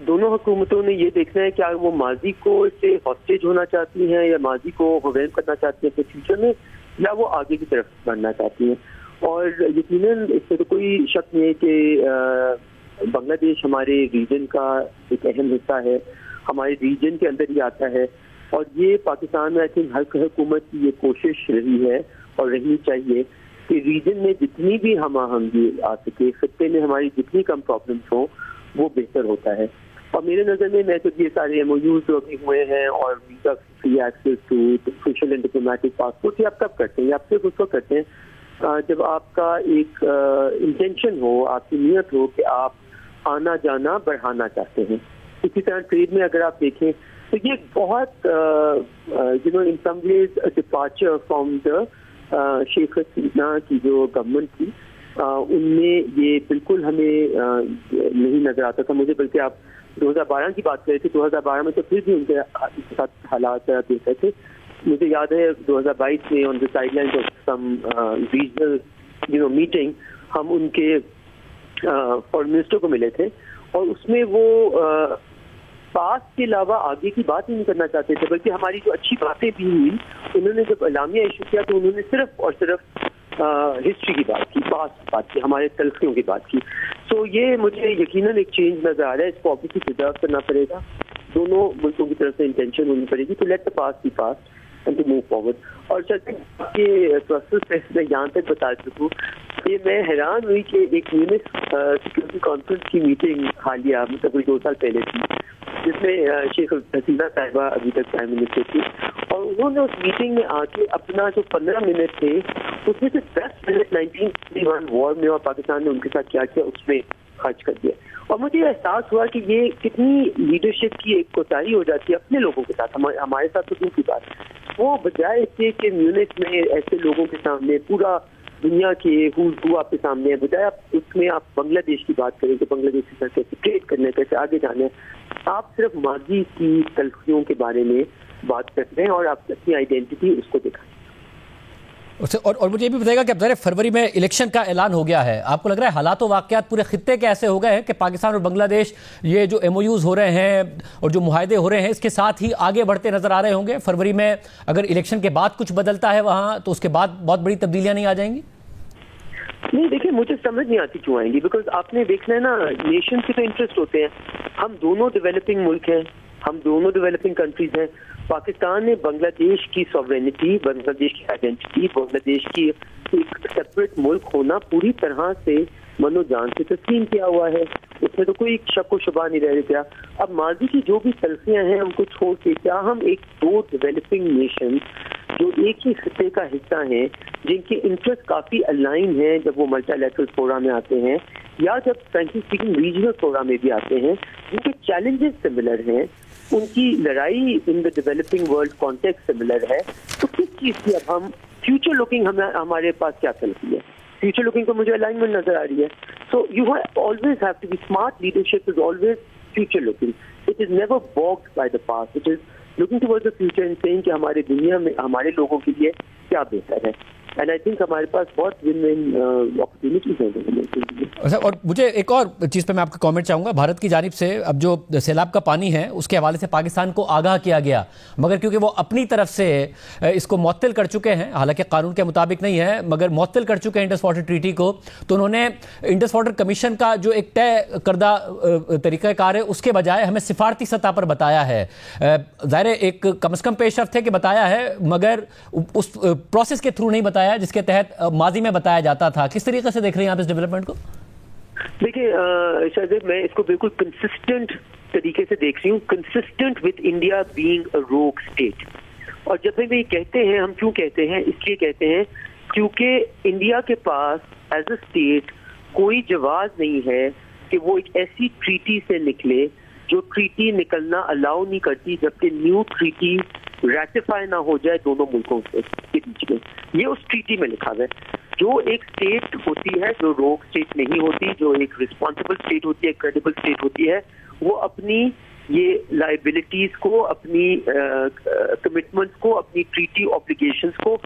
دونوں حکومتوں نے یہ دیکھنا ہے کہ وہ ماضی کو اس سے ہاسٹیج ہونا چاہتی ہیں یا ماضی کو ہویم کرنا چاہتی ہیں اپنے فیوچر میں، یا وہ آگے کی طرف بڑھنا چاہتی ہیں۔ اور یقیناً اس سے تو کوئی شک نہیں ہے کہ بنگلہ دیش ہمارے ریجن کا ایک اہم حصہ ہے، ہمارے ریجن کے اندر ہی آتا ہے، اور یہ پاکستان میں آئی تھنک ہر حکومت کی یہ کوشش رہی ہے اور رہنی چاہیے کہ ریجن میں جتنی بھی ہم آہنگی آ سکے، خطے میں ہماری جتنی کم پرابلمس ہوں وہ بہتر ہوتا ہے۔ اور میرے نظر میں تو یہ سارے MOUs جو ابھی ہوئے ہیں اور visa free access to official and diplomatic passport, یہ آپ کب کرتے ہیں؟ یہ آپ صرف اس وقت کرتے ہیں جب آپ کا ایک انٹینشن ہو، آپ کی نیت ہو کہ آپ آنا جانا بڑھانا چاہتے ہیں۔ اسی طرح ٹریڈ میں اگر آپ دیکھیں تو یہ بہت ان سم ویز departure from the Sheikh Hasina کی جو گورنمنٹ تھی، ان میں یہ بالکل ہمیں نہیں نظر آتا تھا مجھے، بلکہ آپ 2012 کی بات کرے تھے، 2012 میں تو پھر بھی ان کے ساتھ حالات دیکھ رہے تھے۔ مجھے یاد ہے 2022 میں on the sideline of some regional meeting ہم ان کے فارن منسٹر کو ملے تھے، اور اس میں وہ پاس کے علاوہ آگے کی بات ہی نہیں کرنا چاہتے تھے، بلکہ ہماری جو اچھی باتیں بھی ہوئی انہوں نے جب اعلامیہ ایشو کیا تو انہوں نے صرف اور صرف ہسٹری کی بات کی، پاس کی بات کی، ہمارے تلخیوں کی بات کی۔ سو یہ مجھے یقیناً ایک چینج نظر آ رہا ہے، اس کو آبویسلی پرزرو کرنا پڑے گا، دونوں ملکوں کی طرف سے انٹینشن ہونی پڑے گی تو let the past be past and to move forward. اور کے پروسیس میں یہاں تک بتا سکوں کہ میں حیران ہوئی کہ ایک میونخ سیکورٹی کانفرنس کی میٹنگ حالیہ مطلب کوئی 2 سال پہلے تھی، جس میں شیخ حسینہ صاحبہ ابھی تک پرائم منسٹر تھی، اور انہوں نے اس میٹنگ میں آ کے اپنا جو 15 منٹ تھے اس میں سے 10 منٹ 1991 وار میں اور پاکستان نے ان کے ساتھ کیا کیا اس میں خرچ کر دیا۔ اور مجھے احساس ہوا کہ یہ کتنی لیڈرشپ کی ایک کوتاہی ہو جاتی ہے اپنے لوگوں کے ساتھ، ہمارے ساتھ تو دور کی بات، وہ بجائے اس سے کہ میونخ میں ایسے لوگوں کے سامنے پورا دنیا کے ہو آپ کے سامنے ہے، بجائے آپ اس میں آپ بنگلہ دیش کی بات کریں کہ بنگلہ دیش کے ساتھ کیسے ٹریڈ کرنا ہے، کیسے آگے جانا ہے، آپ صرف ماضی کی تلخیوں کے بارے میں بات کرتے ہیں اور آپ اپنی آئیڈینٹی اس کو دکھائیں۔ اور مجھے یہ بھی بتائے گا کہ اب ظاہر فروری میں الیکشن کا اعلان ہو گیا ہے، آپ کو لگ رہا ہے حالات و واقعات پورے خطے کے ایسے ہو گئے ہیں کہ پاکستان اور بنگلہ دیش یہ جو MOUs ہو رہے ہیں اور جو معاہدے ہو رہے ہیں اس کے ساتھ ہی آگے بڑھتے نظر آ رہے ہوں گے؟ فروری میں اگر الیکشن کے بعد کچھ بدلتا ہے وہاں تو اس کے بعد بہت بڑی تبدیلیاں نہیں آ جائیں گی؟ نہیں دیکھیں، مجھے سمجھ نہیں آتی کیوں آئیں گی، بیکاز آپ نے دیکھنا ہے نا نیشن کے تو انٹرسٹ ہوتے ہیں، ہم دونوں ڈیولپنگ ملک ہیں، ہم دونوں ڈیولپنگ کنٹریز ہیں. پاکستان نے بنگلہ دیش کی سوورینٹی, بنگلہ دیش کی آئیڈینٹی, بنگلہ دیش کی ایک سیپریٹ ملک ہونا پوری طرح سے من و جان سے تسلیم کیا ہوا ہے. اس میں تو کوئی شک و شبہ نہیں رہ گیا. اب ماضی کی جو بھی تلخیاں ہیں ان کو چھوڑ کے کیا ہم ایک دو ڈیولپنگ نیشن جو ایک ہی خطے کا حصہ ہیں, جن کے انٹرسٹ کافی الائن ہیں جب وہ ملٹی لیٹرل فورا میں آتے ہیں یا جب فرینکلی اسپیکنگ ریجنل فورا میں بھی آتے ہیں, جن کے چیلنجز سملر ہیں, ان کی لڑائی in the developing world context similar ہے, تو کس چیز کی اب ہم فیوچر لوکنگ ہمارے پاس کیا چلتی ہے؟ فیوچر لوکنگ تو مجھے الائنمنٹ نظر آ رہی ہے. So you always have to be smart. Leadership is always future looking. It is never bogged by the past. It is looking toward the future and seeing کہ ہماری دنیا میں ہمارے لوگوں کے لیے کیا بہتر ہے. اینڈ آئی تھنک ہمارے پاس بہت ون ون اپرچونیٹیز ہیں. اور مجھے ایک اور چیز پہ میں آپ کا کامنٹ چاہوں گا. بھارت کی جانب سے اب جو سیلاب کا پانی ہے اس کے حوالے سے پاکستان کو آگاہ کیا گیا, مگر کیونکہ وہ اپنی طرف سے اس کو معطل کر چکے ہیں, حالانکہ قانون کے مطابق نہیں ہے مگر معطل کر چکے ہیں انڈس واٹر ٹریٹی کو, تو انہوں نے انڈس واٹر کمیشن کا جو ایک طے کردہ طریقہ کار ہے اس کے بجائے ہمیں سفارتی سطح پر بتایا ہے. ظاہر ایک کم از کم پیش رفت ہے کہ بتایا ہے, مگر اس پروسیس کے تھرو نہیں بتایا جس کے تحت ماضی میں بتایا جاتا تھا. کس طریقے سے دیکھ رہے ہیں آپ اس ڈیولپمنٹ کو؟ دیکھیں شاہزیب, میں اس کو بالکل کنسسٹنٹ طریقے سے دیکھ رہی ہوں, consistent with India being a روگ اسٹیٹ. اور جب ہم یہ کہتے ہیں, ہم کیوں کہتے ہیں, اس لیے کہتے ہیں کیونکہ انڈیا کے پاس ایز اے اسٹیٹ کوئی جواز نہیں ہے کہ وہ ایک ایسی ٹریٹی سے نکلے جو ٹریٹی نکلنا الاؤ نہیں کرتی جبکہ نیو ٹریٹی ریٹیفائی نہ ہو جائے دونوں ملکوں کے بیچ میں. یہ اس ٹریٹی میں لکھا ہے. جو ایک اسٹیٹ ہوتی ہے جو روگ اسٹیٹ نہیں ہوتی, جو ایک رسپانسبل اسٹیٹ ہوتی ہے, کریڈیبل اسٹیٹ ہوتی ہے, وہ اپنی یہ لائبلٹیز کو, اپنی کمٹمنٹس کو, اپنی ٹریٹی آبلیگیشنز کو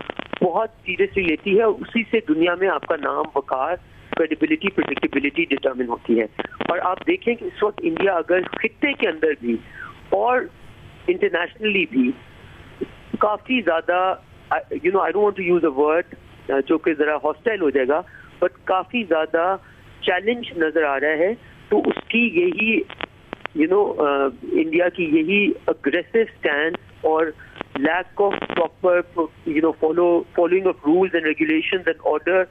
بہت سیریسلی لیتی ہے, اور اسی سے دنیا میں آپ کا نام, وقار, کریڈیبلٹی, پریڈکٹیبلٹی ڈٹرمن ہوتی ہے. اور آپ دیکھیں کہ اس وقت انڈیا اگر خطے کے اندر بھی اور انٹرنیشنلی بھی کافی زیادہ, I don't want to use a word جو کہ ذرا ہاسٹائل ہو جائے گا, بٹ کافی زیادہ چیلنج نظر آ رہا ہے, تو اس کی یہی انڈیا کی یہی اگریسو اسٹینڈ اور lack of proper following of rules and regulations and order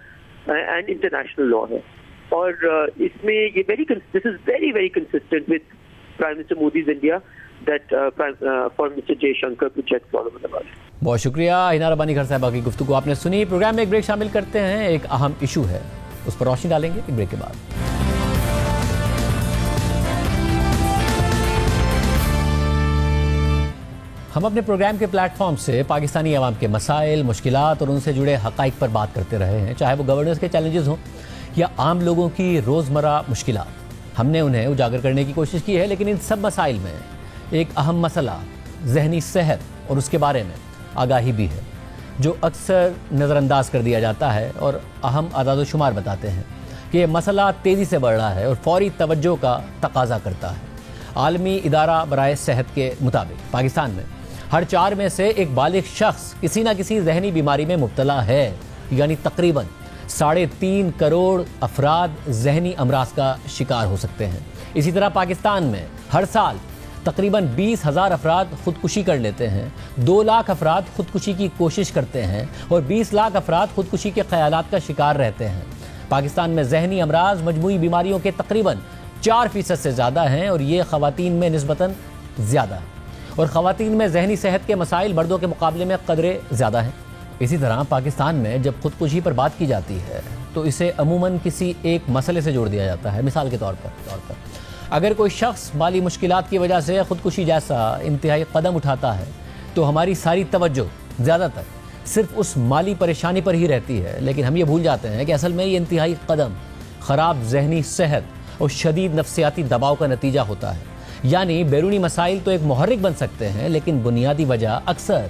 and international law ہے. اور اس میں یہ this is very very consistent with prime minister Modi's India that for Mr. Jay Shankar to check all over the world. بہت شکریہ ہینا ربانی گھر صاحبہ کی گفتگو آپ نے سنی. پروگرام میں ایک بریک شامل کرتے ہیں, ایک اہم ایشو ہے اس پر روشنی ڈالیں گے ایک بریک کے بعد. ہم اپنے پروگرام کے پلیٹ فارم سے پاکستانی عوام کے مسائل, مشکلات اور ان سے جڑے حقائق پر بات کرتے رہے ہیں, چاہے وہ گورننس کے چیلنجز ہوں یا عام لوگوں کی روزمرہ مشکلات. ہم نے انہیں اجاگر کرنے کی کوشش کی ہے, لیکن ان سب مسائل میں ایک اہم مسئلہ ذہنی صحت اور اس کے بارے میں آگاہی بھی ہے, جو اکثر نظر انداز کر دیا جاتا ہے, اور اہم اعداد و شمار بتاتے ہیں کہ یہ مسئلہ تیزی سے بڑھ رہا ہے اور فوری توجہ کا تقاضا کرتا ہے. عالمی ادارہ برائے صحت کے مطابق پاکستان میں ہر 4 میں سے ایک بالغ شخص کسی نہ کسی ذہنی بیماری میں مبتلا ہے, یعنی تقریباً 3.5 کروڑ افراد ذہنی امراض کا شکار ہو سکتے ہیں. اسی طرح پاکستان میں ہر سال تقریباً 20,000 افراد خودکشی کر لیتے ہیں, 2 لاکھ افراد خودکشی کی کوشش کرتے ہیں اور 20 لاکھ افراد خودکشی کے خیالات کا شکار رہتے ہیں. پاکستان میں ذہنی امراض مجموعی بیماریوں کے تقریباً 4% سے زیادہ ہیں, اور یہ خواتین میں نسبتاً زیادہ ہے, اور خواتین میں ذہنی صحت کے مسائل مردوں کے مقابلے میں قدرے زیادہ ہیں. اسی طرح پاکستان میں جب خودکشی پر بات کی جاتی ہے تو اسے عموماً کسی ایک مسئلے سے جوڑ دیا جاتا ہے. مثال کے طور پر اگر کوئی شخص مالی مشکلات کی وجہ سے خودکشی جیسا انتہائی قدم اٹھاتا ہے تو ہماری ساری توجہ زیادہ تر صرف اس مالی پریشانی پر ہی رہتی ہے, لیکن ہم یہ بھول جاتے ہیں کہ اصل میں یہ انتہائی قدم خراب ذہنی صحت اور شدید نفسیاتی دباؤ کا نتیجہ ہوتا ہے. یعنی بیرونی مسائل تو ایک محرک بن سکتے ہیں, لیکن بنیادی وجہ اکثر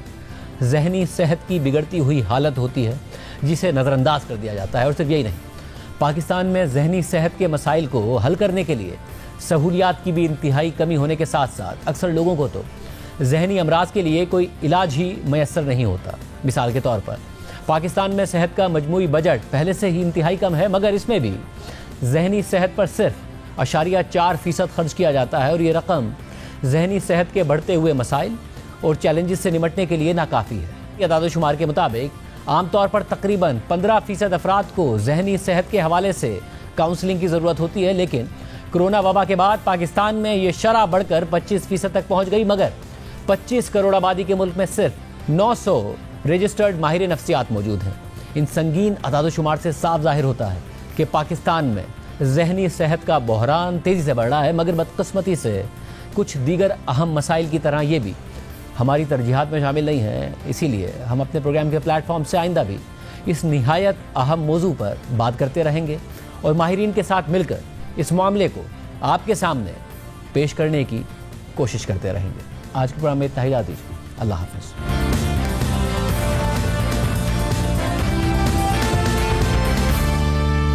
ذہنی صحت کی بگڑتی ہوئی حالت ہوتی ہے جسے نظر انداز کر دیا جاتا ہے. اور صرف یہی نہیں, پاکستان میں ذہنی صحت کے مسائل کو حل کرنے کے لیے سہولیات کی بھی انتہائی کمی ہونے کے ساتھ ساتھ اکثر لوگوں کو تو ذہنی امراض کے لیے کوئی علاج ہی میسر نہیں ہوتا. مثال کے طور پر پاکستان میں صحت کا مجموعی بجٹ پہلے سے ہی انتہائی کم ہے, مگر اس میں بھی ذہنی صحت پر صرف 0.4% خرچ کیا جاتا ہے, اور یہ رقم ذہنی صحت کے بڑھتے ہوئے مسائل اور چیلنجز سے نمٹنے کے لیے ناکافی ہے۔ اعداد و شمار کے مطابق عام طور پر تقریباً 15% افراد کو ذہنی صحت کے حوالے سے کاؤنسلنگ کی ضرورت ہوتی ہے، لیکن کرونا وبا کے بعد پاکستان میں یہ شرح بڑھ کر 25% تک پہنچ گئی، مگر 25 کروڑ آبادی کے ملک میں صرف 900 رجسٹرڈ ماہر نفسیات موجود ہیں۔ ان سنگین اعداد و شمار سے صاف ظاہر ہوتا ہے کہ پاکستان میں ذہنی صحت کا بحران تیزی سے بڑھ رہا ہے، مگر بدقسمتی سے کچھ دیگر اہم مسائل کی طرح یہ بھی ہماری ترجیحات میں شامل نہیں ہیں۔ اسی لیے ہم اپنے پروگرام کے پلیٹ فارم سے آئندہ بھی اس نہایت اہم موضوع پر بات کرتے رہیں گے اور ماہرین کے ساتھ مل کر اس معاملے کو آپ کے سامنے پیش کرنے کی کوشش کرتے رہیں گے۔ آج کے پروگرام میں اتنا ہی، اجازت دیجیے۔ اللہ حافظ۔